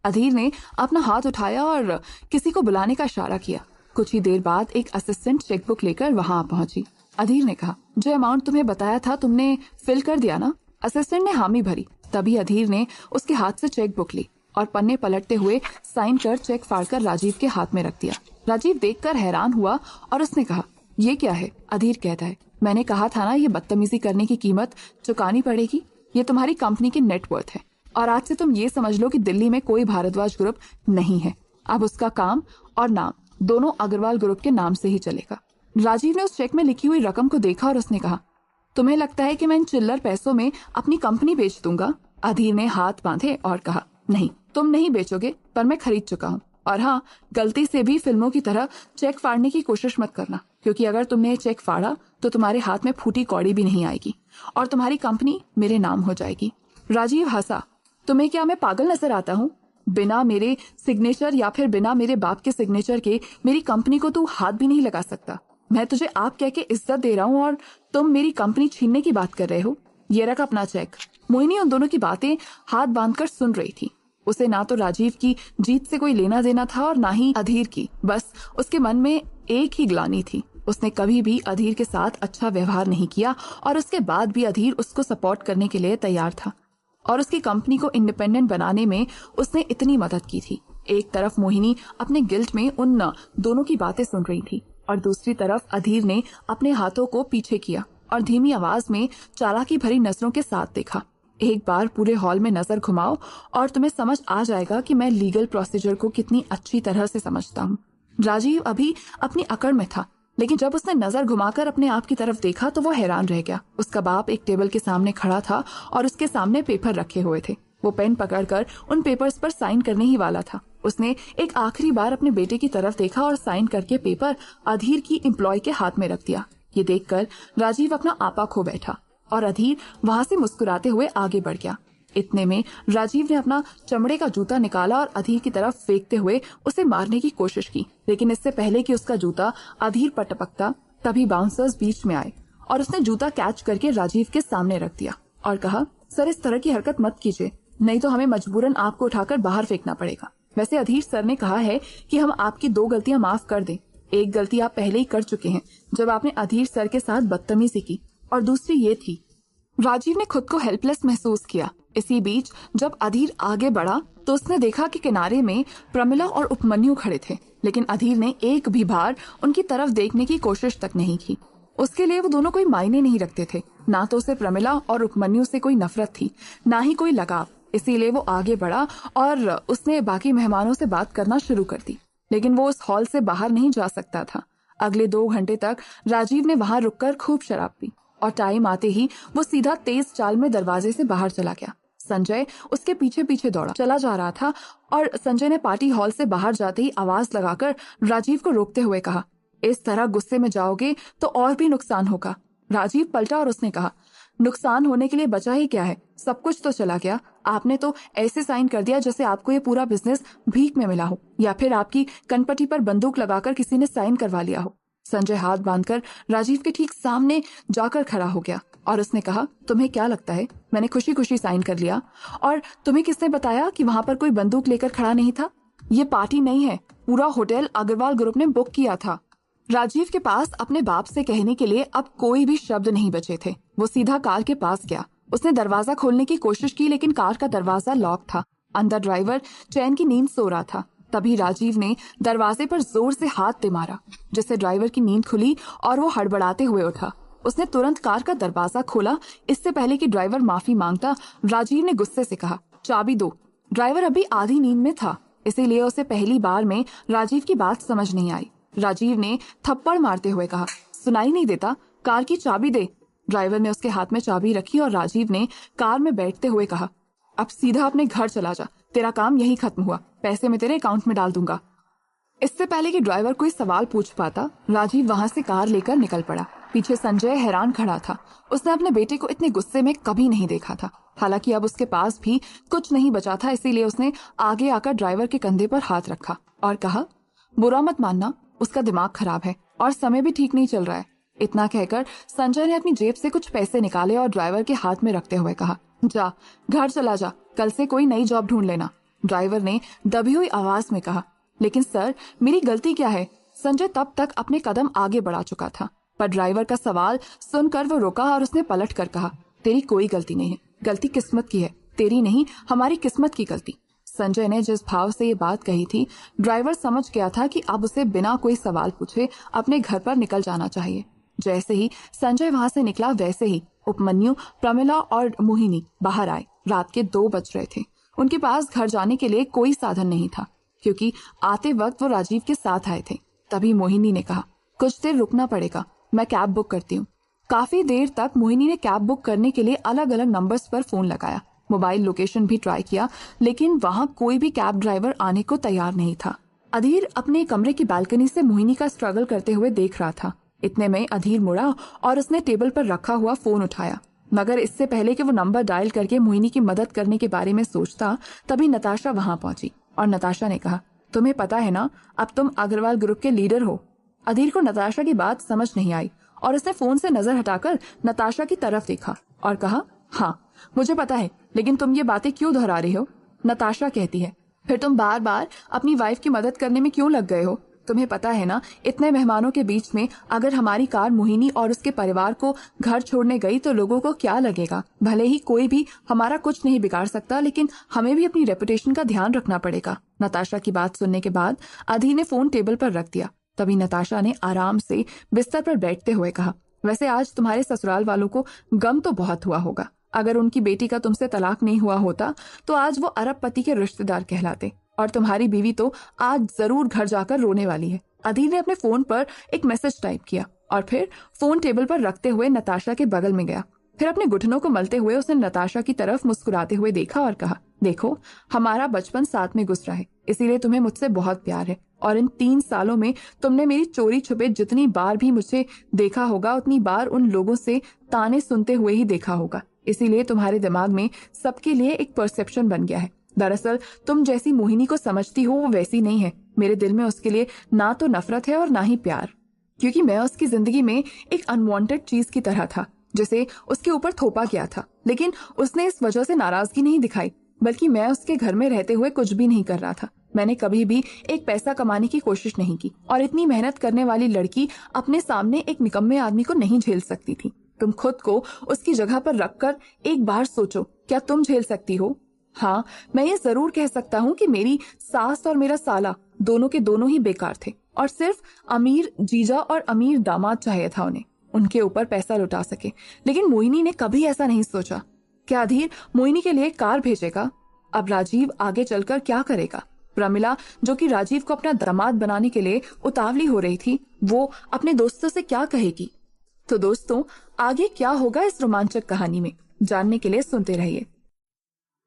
Speaker 2: अधीर ने अपना हाथ उठाया और किसी को बुलाने का इशारा किया। कुछ ही देर बाद एक असिस्टेंट चेकबुक लेकर वहां पहुंची। अधीर ने कहा, जो अमाउंट तुम्हें बताया था तुमने फिल कर दिया ना? असिस्टेंट ने हामी भरी। तभी अधीर ने उसके हाथ से चेकबुक ली और पन्ने पलटते हुए साइन कर चेक फाड़कर राजीव के हाथ में रख दिया। राजीव देखकर हैरान हुआ और उसने कहा, ये क्या है? अधीर कहता है, मैंने कहा था ना ये बदतमीजी करने की कीमत चुकानी पड़ेगी। ये तुम्हारी कंपनी की नेटवर्थ है और आज से तुम ये समझ लो कि दिल्ली में कोई भारद्वाज ग्रुप नहीं है। अब उसका काम और नाम दोनों अग्रवाल ग्रुप के नाम से ही चलेगा। राजीव ने उस चेक में लिखी हुई रकम को देखा और उसने कहा, तुम्हें लगता है कि मैं इन चिल्लर पैसों में अपनी कंपनी बेच दूंगा? अधीर ने हाथ बांधे और कहा, नहीं, तुम नहीं बेचोगे, पर मैं खरीद चुका हूँ। और हाँ, गलती से भी फिल्मों की तरह चेक फाड़ने की कोशिश मत करना, क्योंकि अगर तुमने चेक फाड़ा तो तुम्हारे हाथ में फूटी कौड़ी भी नहीं आएगी और तुम्हारी कंपनी मेरे नाम हो जाएगी। राजीव हंसा, तुम्हें क्या मैं पागल नजर आता हूँ? बिना मेरे सिग्नेचर या फिर बिना मेरे बाप के सिग्नेचर के मेरी कंपनी को तू हाथ भी नहीं लगा सकता। मैं तुझे आप कह के इज्जत दे रहा हूँ और तुम मेरी कंपनी छीनने की बात कर रहे हो। ये रख अपना चेक। मोहिनी उन दोनों की बातें हाथ बांधकर सुन रही थी। उसे ना तो राजीव की जीत से कोई लेना देना था और ना ही अधीर की। बस उसके मन में एक ही ग्लानि थी, उसने कभी भी अधीर के साथ अच्छा व्यवहार नहीं किया और उसके बाद भी अधीर उसको सपोर्ट करने के लिए तैयार था और उसकी कंपनी को इंडिपेंडेंट बनाने में उसने इतनी मदद की थी। एक तरफ मोहिनी अपने गिल्ट में उन दोनों की बातें सुन रही थी और दूसरी तरफ अधीर ने अपने हाथों को पीछे किया और धीमी आवाज में चालाकी भरी नजरों के साथ देखा। एक बार पूरे हॉल में नजर घुमाओ और तुम्हें समझ आ जाएगा कि मैं लीगल प्रोसीजर को कितनी अच्छी तरह से समझता हूँ। राजीव अभी अपनी अकड़ में था, लेकिन जब उसने नजर घुमाकर अपने आप की तरफ देखा तो वो हैरान रह गया। उसका बाप एक टेबल के सामने खड़ा था और उसके सामने पेपर रखे हुए थे। वो पेन पकड़कर उन पेपर्स पर साइन करने ही वाला था। उसने एक आखिरी बार अपने बेटे की तरफ देखा और साइन करके पेपर अधीर की एम्प्लॉय के हाथ में रख दिया। ये देखकर राजीव अपना आपा खो बैठा और अधीर वहां से मुस्कुराते हुए आगे बढ़ गया। इतने में राजीव ने अपना चमड़े का जूता निकाला और अधीर की तरफ फेंकते हुए उसे मारने की कोशिश की, लेकिन इससे पहले कि उसका जूता अधीर पर टपकता तभी बाउंसर्स बीच में आए और उसने जूता कैच करके राजीव के सामने रख दिया और कहा, सर इस तरह की हरकत मत कीजिए, नहीं तो हमें मजबूरन आपको उठाकर बाहर फेंकना पड़ेगा। वैसे अधीर सर ने कहा है कि हम आपकी 2 गलतियां माफ कर दें। एक गलती आप पहले ही कर चुके हैं जब आपने अधीर सर के साथ बदतमीजी की, और दूसरी ये थी। राजीव ने खुद को हेल्पलेस महसूस किया। इसी बीच जब अधीर आगे बढ़ा तो उसने देखा कि किनारे में प्रमिला और उपमन्यु खड़े थे, लेकिन अधीर ने एक भी बार उनकी तरफ देखने की कोशिश तक नहीं की। उसके लिए वो दोनों कोई मायने नहीं रखते थे। ना तो उसे प्रमिला और उपमन्यु से कोई नफरत थी, ना ही कोई लगाव। इसीलिए वो आगे बढ़ा और उसने बाकी मेहमानों से बात करना शुरू कर दी, लेकिन वो उस हॉल से बाहर नहीं जा सकता था। अगले 2 घंटे तक राजीव ने वहां रुककर खूब शराब पी और टाइम आते ही वो सीधा तेज चाल में दरवाजे से बाहर चला गया। संजय उसके पीछे पीछे दौड़ा चला जा रहा था और संजय ने पार्टी हॉल से बाहर जाते ही आवाज लगाकर राजीव को रोकते हुए कहा, इस तरह गुस्से में जाओगे तो और भी नुकसान होगा। राजीव पलटा और उसने कहा, नुकसान होने के लिए बचा ही क्या है, सब कुछ तो चला गया। आपने तो ऐसे साइन कर दिया जैसे आपको ये पूरा बिजनेस भीख में मिला हो या फिर आपकी कनपटी पर बंदूक लगाकर किसी ने साइन करवा लिया हो। संजय हाथ बांधकर राजीव के ठीक सामने जाकर खड़ा हो गया और उसने कहा, तुम्हें क्या लगता है मैंने खुशी खुशी साइन कर लिया? और तुम्हें किसने बताया कि वहां पर कोई बंदूक लेकर खड़ा नहीं था? ये पार्टी नहीं है, पूरा होटल अग्रवाल ग्रुप ने बुक किया था। राजीव के पास अपने बाप से कहने के लिए अब कोई भी शब्द नहीं बचे थे। वो सीधा कार के पास गया उसने दरवाजा खोलने की कोशिश की लेकिन कार का दरवाजा लॉक था। अंदर ड्राइवर चैन की नींद सो रहा था। तभी राजीव ने दरवाजे पर जोर से हाथ दे मारा, जिससे ड्राइवर की नींद खुली और वो हड़बड़ाते हुए उठा। उसने तुरंत कार का दरवाजा खोला। इससे पहले कि ड्राइवर माफी मांगता, राजीव ने गुस्से से कहा, चाबी दो। ड्राइवर अभी आधी नींद में था, इसीलिए उसे पहली बार में राजीव की बात समझ नहीं आई। राजीव ने थप्पड़ मारते हुए कहा, सुनाई नहीं देता, कार की चाबी दे। ड्राइवर ने उसके हाथ में चाबी रखी और राजीव ने कार में बैठते हुए कहा, अब सीधा अपने घर चला जा, तेरा काम यही खत्म हुआ, पैसे मैं तेरे अकाउंट में डाल दूंगा। इससे पहले कि ड्राइवर कोई सवाल पूछ पाता, राजीव वहां से कार लेकर निकल पड़ा। पीछे संजय हैरान खड़ा था। उसने अपने बेटे को इतने गुस्से में कभी नहीं देखा था। हालांकि अब उसके पास भी कुछ नहीं बचा था, इसीलिए उसने आगे आकर ड्राइवर के कंधे पर हाथ रखा और कहा, बुरा मत मानना, उसका दिमाग खराब है और समय भी ठीक नहीं चल रहा है। इतना कहकर संजय ने अपनी जेब से कुछ पैसे निकाले और ड्राइवर के हाथ में रखते हुए कहा, जा घर चला जा, कल से कोई नई जॉब ढूंढ लेना। ड्राइवर ने दबी हुई आवाज में कहा, लेकिन सर मेरी गलती क्या है? संजय तब तक अपने कदम आगे बढ़ा चुका था, पर ड्राइवर का सवाल सुनकर वो रुका और उसने पलट कर कहा, तेरी कोई गलती नहीं है, गलती किस्मत की है, तेरी नहीं, हमारी किस्मत की गलती। संजय ने जिस भाव से ये बात कही थी, ड्राइवर समझ गया था कि अब उसे बिना कोई सवाल पूछे अपने घर पर निकल जाना चाहिए। जैसे ही संजय वहां से निकला, वैसे ही उपमन्यु, प्रमिला और मोहिनी बाहर आए। रात के 2 बज रहे थे। उनके पास घर जाने के लिए कोई साधन नहीं था, क्योंकि आते वक्त वो राजीव के साथ आए थे। तभी मोहिनी ने कहा, कुछ देर रुकना पड़ेगा, मैं कैब बुक करती हूँ। काफी देर तक मोहिनी ने कैब बुक करने के लिए अलग अलग नंबर्स पर फोन लगाया, मोबाइल लोकेशन भी ट्राई किया, लेकिन वहां कोई भी कैब ड्राइवर आने को तैयार नहीं था। अधीर अपने कमरे की बालकनी से मोहिनी का स्ट्रगल करते हुए देख रहा था। इतने में अधीर मुड़ा और उसने टेबल पर रखा हुआ फोन उठाया, मगर इससे पहले कि वो नंबर डायल करके मोहिनी की मदद करने के बारे में सोचता, तभी नताशा वहां पहुंची और नताशा ने कहा, तुम्हें पता है ना, अब तुम अग्रवाल ग्रुप के लीडर हो। अधीर को नताशा की बात समझ नहीं आई और उसने फोन से नजर हटाकर नताशा की तरफ देखा और कहा, हाँ मुझे पता है, लेकिन तुम ये बातें क्यों दोहरा रही हो? नताशा कहती है, फिर तुम बार बार अपनी वाइफ की मदद करने में क्यों लग गए हो? तुम्हें पता है ना, इतने मेहमानों के बीच में अगर हमारी कार मोहिनी और उसके परिवार को घर छोड़ने गई तो लोगों को क्या लगेगा? भले ही कोई भी हमारा कुछ नहीं बिगाड़ सकता, लेकिन हमें भी अपनी रेपुटेशन का ध्यान रखना पड़ेगा। नताशा की बात सुनने के बाद अधीर ने फोन टेबल पर रख दिया। तभी नताशा ने आराम से बिस्तर पर बैठते हुए कहा, वैसे आज तुम्हारे ससुराल वालों को गम तो बहुत हुआ होगा। अगर उनकी बेटी का तुमसे तलाक नहीं हुआ होता तो आज वो अरबपति के रिश्तेदार कहलाते और तुम्हारी बीवी तो आज जरूर घर जाकर रोने वाली है। अधीर ने अपने फोन पर एक मैसेज टाइप किया और फिर फोन टेबल पर रखते हुए नताशा के बगल में गया। फिर अपने घुटनों को मलते हुए उसने नताशा की तरफ मुस्कुराते हुए देखा और कहा, देखो हमारा बचपन साथ में गुजरा है, इसीलिए तुम्हें मुझसे बहुत प्यार है और इन 3 सालों में तुमने मेरी चोरी छुपे जितनी बार भी मुझे देखा होगा, उतनी बार उन लोगों से ताने सुनते हुए ही देखा होगा। इसीलिए तुम्हारे दिमाग में सबके लिए एक परसेप्शन बन गया है। दरअसल तुम जैसी मोहिनी को समझती हो वो वैसी नहीं है। मेरे दिल में उसके लिए ना तो नफरत है और ना ही प्यार, क्योंकि मैं उसकी जिंदगी में एक अनवांटेड चीज की तरह था जिसे उसके ऊपर थोपा गया था। लेकिन उसने इस वजह से नाराजगी नहीं दिखाई, बल्कि मैं उसके घर में रहते हुए कुछ भी नहीं कर रहा था। मैंने कभी भी एक पैसा कमाने की कोशिश नहीं की और इतनी मेहनत करने वाली लड़की अपने सामने एक निकम्मे आदमी को नहीं झेल सकती थी। तुम खुद को उसकी जगह पर रखकर एक बार सोचो, क्या तुम झेल सकती हो? हाँ, मैं ये जरूर कह सकता हूँ कि मेरी सास और मेरा साला दोनों के दोनों ही बेकार थे और सिर्फ अमीर जीजा और अमीर दामाद चाहिए था उन्हें उनके ऊपर पैसा लुटा सके। लेकिन मोहिनी ने कभी ऐसा नहीं सोचा। क्या अधीर मोहिनी के लिए कार भेजेगा? अब राजीव आगे चलकर क्या करेगा? प्रमिला, जो कि राजीव को अपना दामाद बनाने के लिए उतावली हो रही थी, वो अपने दोस्तों से क्या कहेगी? तो दोस्तों, आगे क्या होगा इस रोमांचक कहानी में, जानने के लिए सुनते रहिए।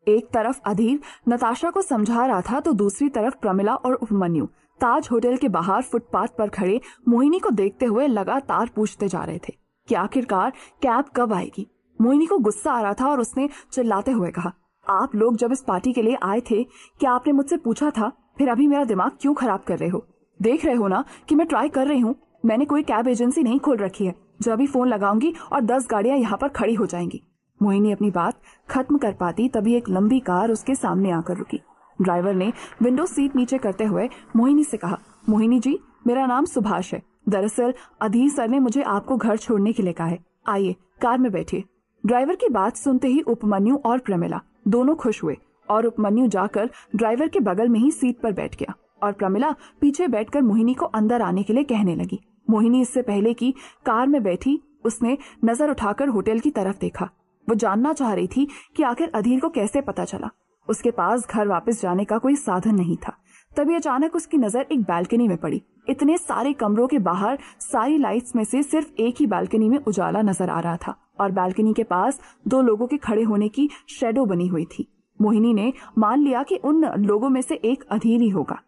Speaker 2: एक तरफ अधीर नताशा को समझा रहा था तो दूसरी तरफ प्रमिला और उपमन्यु ताज होटल के बाहर फुटपाथ पर खड़े मोहिनी को देखते हुए लगातार पूछते जा रहे थे कि आखिरकार कैब कब आएगी। मोहिनी को गुस्सा आ रहा था और उसने चिल्लाते हुए कहा, आप लोग जब इस पार्टी के लिए आए थे, क्या आपने मुझसे पूछा था? फिर अभी मेरा दिमाग क्यों खराब कर रहे हो? देख रहे हो ना कि मैं ट्राई कर रही हूँ। मैंने कोई कैब एजेंसी नहीं खोल रखी है। जब भी फोन लगाऊंगी और 10 गाड़ियां यहाँ पर खड़ी हो जाएंगी। मोहिनी अपनी बात खत्म कर पाती तभी एक लंबी कार उसके सामने आकर रुकी। ड्राइवर ने विंडो सीट नीचे करते हुए मोहिनी से कहा, मोहिनी जी, मेरा नाम सुभाष है। दरअसल अधीर सर ने मुझे आपको घर छोड़ने के लिए कहा है। आइए कार में बैठिए। ड्राइवर की बात सुनते ही उपमन्यु और प्रमिला दोनों खुश हुए और उपमन्यु जाकर ड्राइवर के बगल में ही सीट पर बैठ गया और प्रमिला पीछे बैठकर मोहिनी को अंदर आने के लिए कहने लगी। मोहिनी इससे पहले कि कार में बैठी उसने नजर उठाकर होटल की तरफ देखा। वो जानना चाह रही थी कि आखिर अधीर को कैसे पता चला। उसके पास घर वापस जाने का कोई साधन नहीं था। तभी अचानक उसकी नजर एक बालकनी में पड़ी। इतने सारे कमरों के बाहर सारी लाइट्स में से सिर्फ एक ही बालकनी में उजाला नजर आ रहा था और बालकनी के पास दो लोगों के खड़े होने की शेडो बनी हुई थी। मोहिनी ने मान लिया कि उन लोगों में से एक अधीर ही होगा।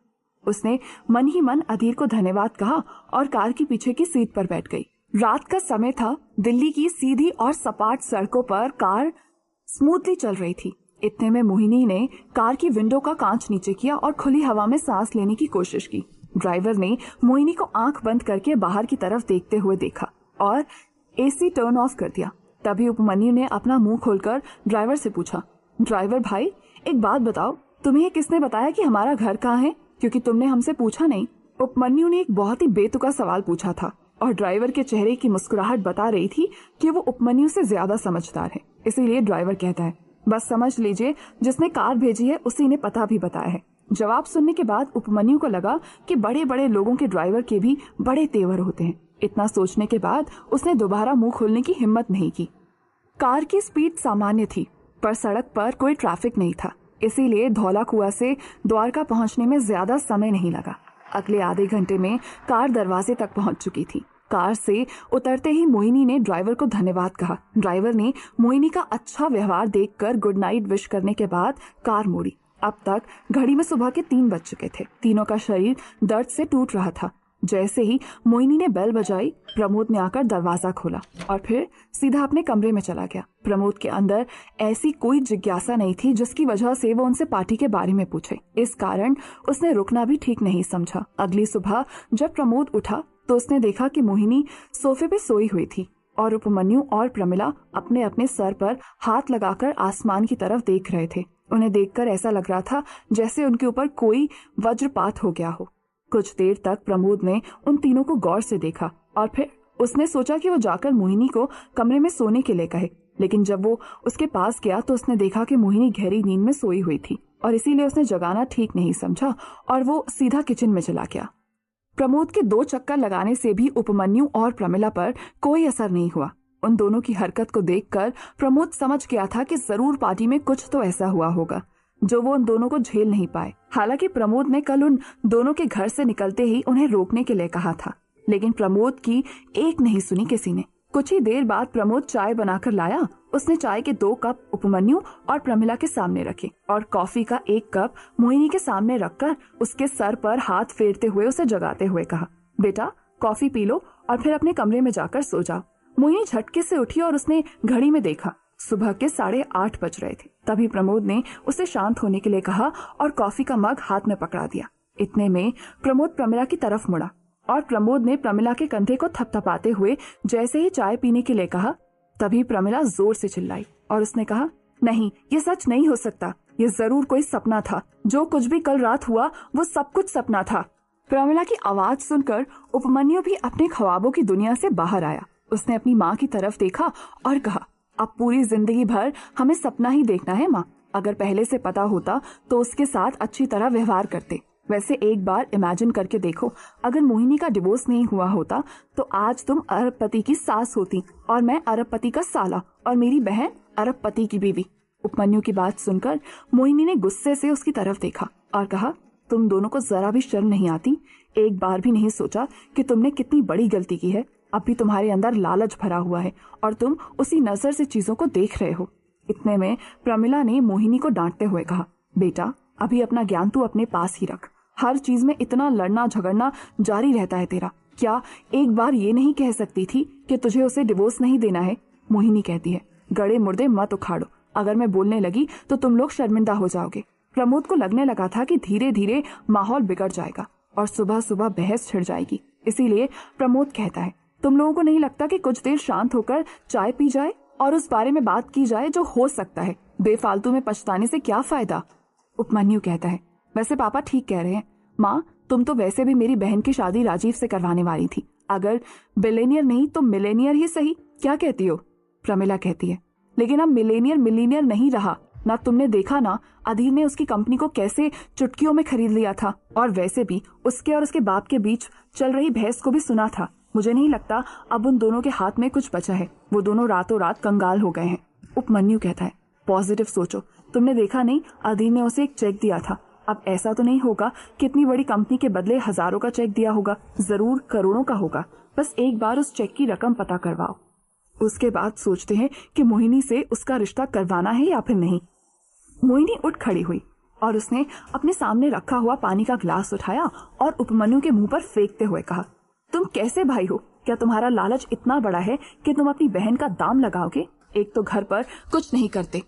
Speaker 2: उसने मन ही मन अधीर को धन्यवाद कहा और कार की पीछे की सीट पर बैठ गई। रात का समय था। दिल्ली की सीधी और सपाट सड़कों पर कार स्मूथली चल रही थी। इतने में मोहिनी ने कार की विंडो का कांच नीचे किया और खुली हवा में सांस लेने की कोशिश की। ड्राइवर ने मोहिनी को आंख बंद करके बाहर की तरफ देखते हुए देखा और एसी टर्न ऑफ कर दिया। तभी उपमन्यु ने अपना मुंह खोलकर ड्राइवर से पूछा, ड्राइवर भाई एक बात बताओ, तुम्हें ये किसने बताया कि हमारा घर कहाँ है, क्योंकि तुमने हमसे पूछा नहीं। उपमन्यु ने एक बहुत ही बेतुका सवाल पूछा था और ड्राइवर के चेहरे की मुस्कुराहट बता रही थी कि वो उपमन्यु से ज्यादा समझदार है। इसीलिए ड्राइवर कहता है, बस समझ लीजिए जिसने कार भेजी है उसी ने पता भी बताया है। जवाब सुनने के बाद उपमन्यु को लगा कि बड़े बड़े लोगों के ड्राइवर के भी बड़े तेवर होते हैं। इतना सोचने के बाद उसने दोबारा मुंह खोलने की हिम्मत नहीं की। कार की स्पीड सामान्य थी पर सड़क पर कोई ट्रैफिक नहीं था, इसीलिए धौला कुआं से द्वारका पहुंचने में ज्यादा समय नहीं लगा। अगले आधे घंटे में कार दरवाजे तक पहुंच चुकी थी। कार से उतरते ही मोहिनी ने ड्राइवर को धन्यवाद कहा। ड्राइवर ने मोहिनी का अच्छा व्यवहार देखकर गुड नाइट विश करने के बाद कार मोड़ी। अब तक घड़ी में सुबह के 3 बज चुके थे। तीनों का शरीर दर्द से टूट रहा था। जैसे ही मोहिनी ने बेल बजाई, प्रमोद ने आकर दरवाजा खोला और फिर सीधा अपने कमरे में चला गया। प्रमोद के अंदर ऐसी कोई जिज्ञासा नहीं थी जिसकी वजह से वो उनसे पार्टी के बारे में पूछे। इस कारण उसने रुकना भी ठीक नहीं समझा। अगली सुबह जब प्रमोद उठा तो उसने देखा कि मोहिनी सोफे पे सोई हुई थी और उपमन्यु और प्रमिला अपने अपने सर पर हाथ लगाकर आसमान की तरफ देख रहे थे। उन्हें देखकर ऐसा लग रहा था जैसे उनके ऊपर कोई वज्रपात हो गया हो। कुछ देर तक प्रमोद ने उन तीनों को गौर से देखा और फिर उसने सोचा कि वो जाकर मोहिनी को कमरे में सोने के लिए कहे, लेकिन जब वो उसके पास गया तो उसने देखा कि मोहिनी गहरी नींद में सोई हुई थी और इसीलिए उसने जगाना ठीक नहीं समझा और वो सीधा किचन में चला गया। प्रमोद के 2 चक्कर लगाने से भी उपमन्यु और प्रमिला पर कोई असर नहीं हुआ। उन दोनों की हरकत को देखकर प्रमोद समझ गया था कि जरूर पार्टी में कुछ तो ऐसा हुआ होगा जो वो उन दोनों को झेल नहीं पाए। हालांकि प्रमोद ने कल उन दोनों के घर से निकलते ही उन्हें रोकने के लिए कहा था, लेकिन प्रमोद की एक नहीं सुनी किसी ने। कुछ ही देर बाद प्रमोद चाय बनाकर लाया। उसने चाय के 2 कप उपमन्यु और प्रमिला के सामने रखे और कॉफी का 1 कप मोहिनी के सामने रखकर उसके सर पर हाथ फेरते हुए उसे जगाते हुए कहा, बेटा कॉफी पी लो और फिर अपने कमरे में जाकर सो जाओ। मोहिनी झटके से उठी और उसने घड़ी में देखा, सुबह के 8:30 बज रहे थे। तभी प्रमोद ने उसे शांत होने के लिए कहा और कॉफी का मग हाथ में पकड़ा दिया। इतने में प्रमोद प्रमिला की तरफ मुड़ा और प्रमोद ने प्रमिला के कंधे को थपथपाते हुए जैसे ही चाय पीने के लिए कहा, तभी प्रमिला जोर से चिल्लाई और उसने कहा, नहीं ये सच नहीं हो सकता, ये जरूर कोई सपना था। जो कुछ भी कल रात हुआ वो सब कुछ सपना था। प्रमिला की आवाज सुनकर उपमन्यु भी अपने ख्वाबों की दुनिया से बाहर आया। उसने अपनी माँ की तरफ देखा और कहा, अब पूरी जिंदगी भर हमें सपना ही देखना है माँ। अगर पहले से पता होता तो उसके साथ अच्छी तरह व्यवहार करते। वैसे एक बार इमेजिन करके देखो, अगर मोहिनी का डिवोर्स नहीं हुआ होता तो आज तुम अरबपति की सास होती और मैं अरबपति का साला और मेरी बहन अरबपति की बीवी। उपमन्यु की बात सुनकर मोहिनी ने गुस्से से उसकी तरफ देखा और कहा, तुम दोनों को जरा भी शर्म नहीं आती? एक बार भी नहीं सोचा कि तुमने कितनी बड़ी गलती की है? अब भी तुम्हारे अंदर लालच भरा हुआ है और तुम उसी नजर से चीजों को देख रहे हो। इतने में प्रमिला ने मोहिनी को डांटते हुए कहा, बेटा अभी अपना ज्ञान तू अपने पास ही रख। हर चीज में इतना लड़ना झगड़ना जारी रहता है तेरा। क्या एक बार ये नहीं कह सकती थी कि तुझे उसे डिवोर्स नहीं देना है? मोहिनी कहती है, गड़े मुर्दे मत उखाड़ो, अगर मैं बोलने लगी तो तुम लोग शर्मिंदा हो जाओगे। प्रमोद को लगने लगा था कि धीरे धीरे माहौल बिगड़ जाएगा और सुबह सुबह बहस छिड़ जाएगी। इसीलिए प्रमोद कहता है, तुम लोगों को नहीं लगता कि कुछ देर शांत होकर चाय पी जाए और उस बारे में बात की जाए जो हो सकता है? बेफालतू में पछताने से क्या फायदा? उपमन्यु कहता है, वैसे पापा ठीक कह रहे हैं। माँ तुम तो वैसे भी मेरी बहन की शादी राजीव से करवाने वाली थी, अगर बिलेनियर नहीं तो मिलेनियर ही सही, क्या कहती हो? प्रमिला कहती है, लेकिन अब मिलेनियर मिलीनियर नहीं रहा ना। तुमने देखा ना अधीर ने उसकी कंपनी को कैसे चुटकियों में खरीद लिया था, और वैसे भी उसके और उसके बाप के बीच चल रही बहस को भी सुना था। मुझे नहीं लगता अब उन दोनों के हाथ में कुछ बचा है। वो दोनों रातों रात कंगाल हो गए हैं। उपमन्यु कहता है, पॉजिटिव सोचो। तुमने देखा नहीं, अधीर ने उसे एक चेक दिया था। अब ऐसा तो नहीं होगा कि इतनी बड़ी कंपनी के बदले हजारों का चेक दिया होगा, जरूर करोड़ों का होगा। बस एक बार उस चेक की रकम पता करवाओ, उसके बाद सोचते हैं कि मोहिनी से उसका रिश्ता करवाना है या फिर नहीं। मोहिनी उठ खड़ी हुई और उसने अपने सामने रखा हुआ पानी का ग्लास उठाया और उपमन्यु के मुंह पर फेंकते हुए कहा, तुम कैसे भाई हो? क्या तुम्हारा लालच इतना बड़ा है कि तुम अपनी बहन का दाम लगाओगे? एक तो घर पर कुछ नहीं करते,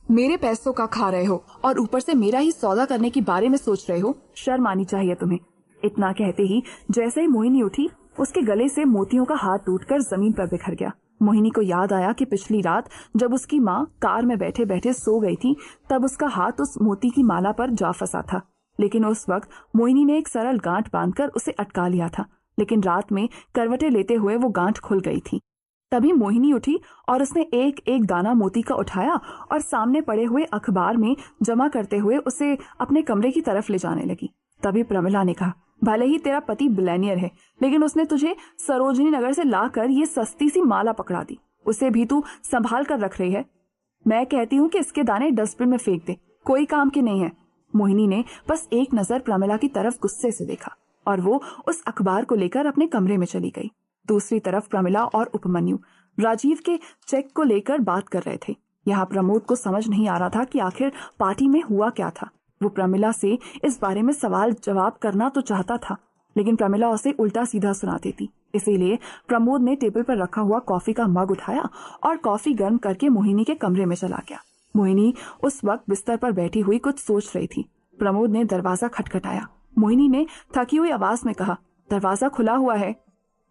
Speaker 2: मेरे पैसों का खा रहे हो और ऊपर से मेरा ही सौदा करने के बारे में सोच रहे हो। शर्म आनी चाहिए तुम्हें। इतना कहते ही जैसे ही मोहिनी उठी, उसके गले से मोतियों का हार टूटकर जमीन पर बिखर गया। मोहिनी को याद आया कि पिछली रात जब उसकी माँ कार में बैठे बैठे सो गई थी, तब उसका हाथ उस मोती की माला पर जा फंसा था। लेकिन उस वक्त मोहिनी ने एक सरल गांठ बांधकर उसे अटका लिया था, लेकिन रात में करवटें लेते हुए वो गांठ खुल गई थी। तभी मोहिनी उठी और उसने एक एक दाना मोती का उठाया और सामने पड़े हुए अखबार में जमा करते हुए उसे अपने कमरे की तरफ ले जाने लगी। तभी प्रमिला ने कहा, भले ही तेरा पति बिलियनियर है, लेकिन उसने तुझे सरोजनी नगर से लाकर ये सस्ती सी माला पकड़ा दी। उसे भी तू संभाल कर रख रही है। मैं कहती हूँ कि इसके दाने डस्टबिन में फेंक दे, कोई काम की नहीं है। मोहिनी ने बस एक नजर प्रमिला की तरफ गुस्से से देखा और वो उस अखबार को लेकर अपने कमरे में चली गई। दूसरी तरफ प्रमिला और उपमन्यु राजीव के चेक को लेकर बात कर रहे थे। यहाँ प्रमोद को समझ नहीं आ रहा था कि आखिर पार्टी में हुआ क्या था। वो प्रमिला से इस बारे में सवाल जवाब करना तो चाहता था, लेकिन प्रमिला उसे उल्टा सीधा सुनाती थी। इसीलिए प्रमोद ने टेबल पर रखा हुआ कॉफी का मग उठाया और कॉफी गर्म करके मोहिनी के कमरे में चला गया। मोहिनी उस वक्त बिस्तर पर बैठी हुई कुछ सोच रही थी। प्रमोद ने दरवाजा खटखटाया। मोहिनी ने थकी हुई आवाज में कहा, दरवाजा खुला हुआ है।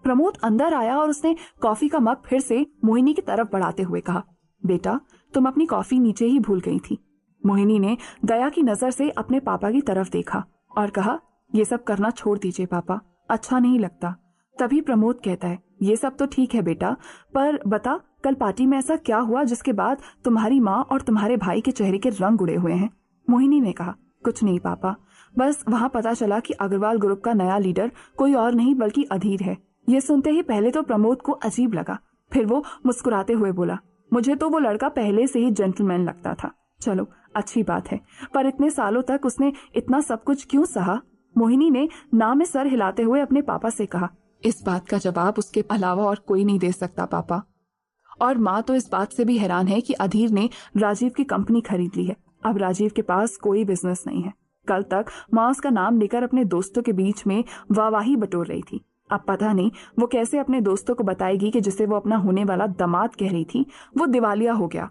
Speaker 2: प्रमोद अंदर आया और उसने कॉफी का मग फिर से मोहिनी की तरफ बढ़ाते हुए कहा, बेटा तुम अपनी कॉफी नीचे ही भूल गई थी। मोहिनी ने दया की नजर से अपने पापा की तरफ देखा और कहा, ये सब करना छोड़ दीजिए पापा, अच्छा नहीं लगता। तभी प्रमोद कहता है, ये सब तो ठीक है बेटा, पर बता कल पार्टी में ऐसा क्या हुआ जिसके बाद तुम्हारी माँ और तुम्हारे भाई के चेहरे के रंग उड़े हुए हैं? मोहिनी ने कहा, कुछ नहीं पापा, बस वहाँ पता चला कि अग्रवाल ग्रुप का नया लीडर कोई और नहीं बल्कि अधीर है। ये सुनते ही पहले तो प्रमोद को अजीब लगा, फिर वो मुस्कुराते हुए बोला, मुझे तो वो लड़का पहले से ही जेंटलमैन लगता था। चलो अच्छी बात है, पर इतने सालों तक उसने इतना सब कुछ क्यों सहा? मोहिनी ने ना में सर हिलाते हुए अपने पापा से कहा, इस बात का जवाब उसके अलावा और कोई नहीं दे सकता पापा। और माँ तो इस बात से भी हैरान है कि अधीर ने राजीव की कंपनी खरीद ली है। अब राजीव के पास कोई बिजनेस नहीं है। कल तक माँ उसका नाम लेकर अपने दोस्तों के बीच में वाहवाही बटोर रही थी। अब पता नहीं वो कैसे अपने दोस्तों को बताएगी कि जिसे वो अपना होने वाला दामाद कह रही थी वो दिवालिया हो गया।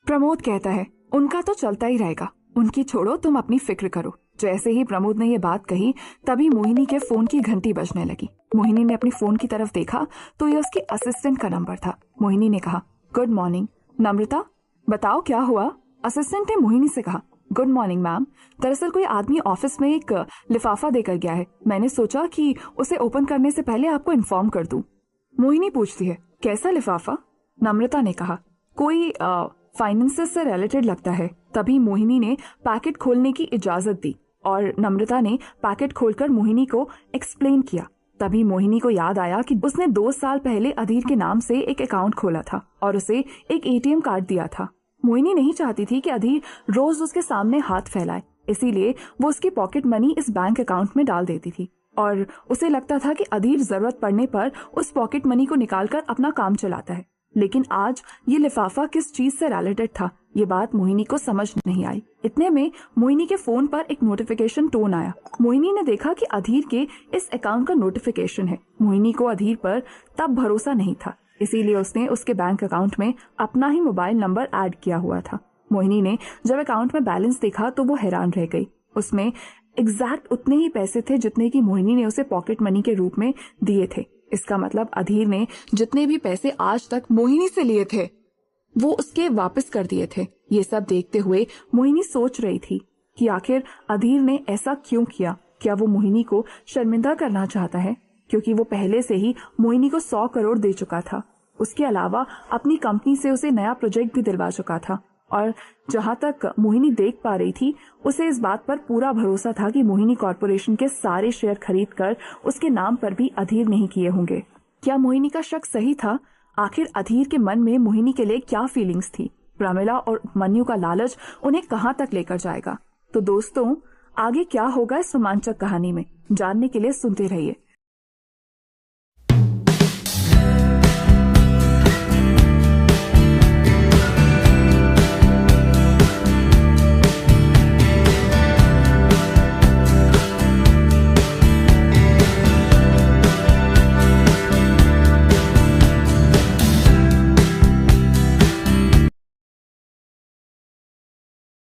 Speaker 2: प्रमोद कहता है, उनका तो चलता ही रहेगा, उनकी छोड़ो, तुम अपनी फिक्र करो। जैसे ही प्रमोद ने ये बात कही तभी मोहिनी के फोन की घंटी बजने लगी। मोहिनी ने अपनी फोन की तरफ देखा तो ये उसके असिस्टेंट का नंबर था। मोहिनी ने कहा, गुड मॉर्निंग नम्रता, बताओ क्या हुआ? असिस्टेंट ने मोहिनी से कहा, गुड मॉर्निंग मैम, दरअसल कोई आदमी ऑफिस में एक लिफाफा देकर गया है, मैंने सोचा कि उसे ओपन करने से पहले आपको इन्फॉर्म कर दूं। मोहिनी पूछती है, कैसा लिफाफा? नम्रता ने कहा, कोई फाइनेंसेस से रिलेटेड लगता है। तभी मोहिनी ने पैकेट खोलने की इजाजत दी और नम्रता ने पैकेट खोलकर मोहिनी को एक्सप्लेन किया। तभी मोहिनी को याद आया कि उसने 2 साल पहले अधीर के नाम से एक अकाउंट खोला था और उसे एक एटीएम कार्ड दिया था। मोहिनी नहीं चाहती थी कि अधीर रोज उसके सामने हाथ फैलाए, इसीलिए वो उसकी पॉकेट मनी इस बैंक अकाउंट में डाल देती थी और उसे लगता था कि अधीर जरूरत पड़ने पर उस पॉकेट मनी को निकालकर अपना काम चलाता है। लेकिन आज ये लिफाफा किस चीज से रिलेटेड था, ये बात मोहिनी को समझ नहीं आई। इतने में मोहिनी के फोन पर एक नोटिफिकेशन टोन आया। मोहिनी ने देखा कि अधीर के इस अकाउंट का नोटिफिकेशन है। मोहिनी को अधीर पर तब भरोसा नहीं था, इसीलिए उसने उसके बैंक अकाउंट में अपना ही मोबाइल नंबर ऐड किया हुआ था। मोहिनी ने जब अकाउंट में बैलेंस देखा तो वो हैरान रह गई। उसमें एग्जैक्ट उतने ही पैसे थे जितने की मोहिनी ने उसे पॉकेट मनी के रूप में दिए थे। इसका मतलब अधीर ने जितने भी पैसे आज तक मोहिनी से लिए थे वो उसके वापस कर दिए थे। ये सब देखते हुए मोहिनी सोच रही थी कि आखिर अधीर ने ऐसा क्यों किया। क्या वो मोहिनी को शर्मिंदा करना चाहता है? क्योंकि वो पहले से ही मोहिनी को 100 करोड़ दे चुका था। उसके अलावा अपनी कंपनी से उसे नया प्रोजेक्ट भी दिलवा चुका था। और जहां तक मोहिनी देख पा रही थी, उसे इस बात पर पूरा भरोसा था कि मोहिनी कॉर्पोरेशन के सारे शेयर खरीदकर उसके नाम पर भी अधीर नहीं किए होंगे। क्या मोहिनी का शक सही था? आखिर अधीर के मन में मोहिनी के लिए क्या फीलिंग्स थी? प्रमिला और उपमन्यु का लालच उन्हें कहां तक लेकर जाएगा? तो दोस्तों, आगे क्या होगा इस रोमांचक कहानी में, जानने के लिए सुनते रहिए।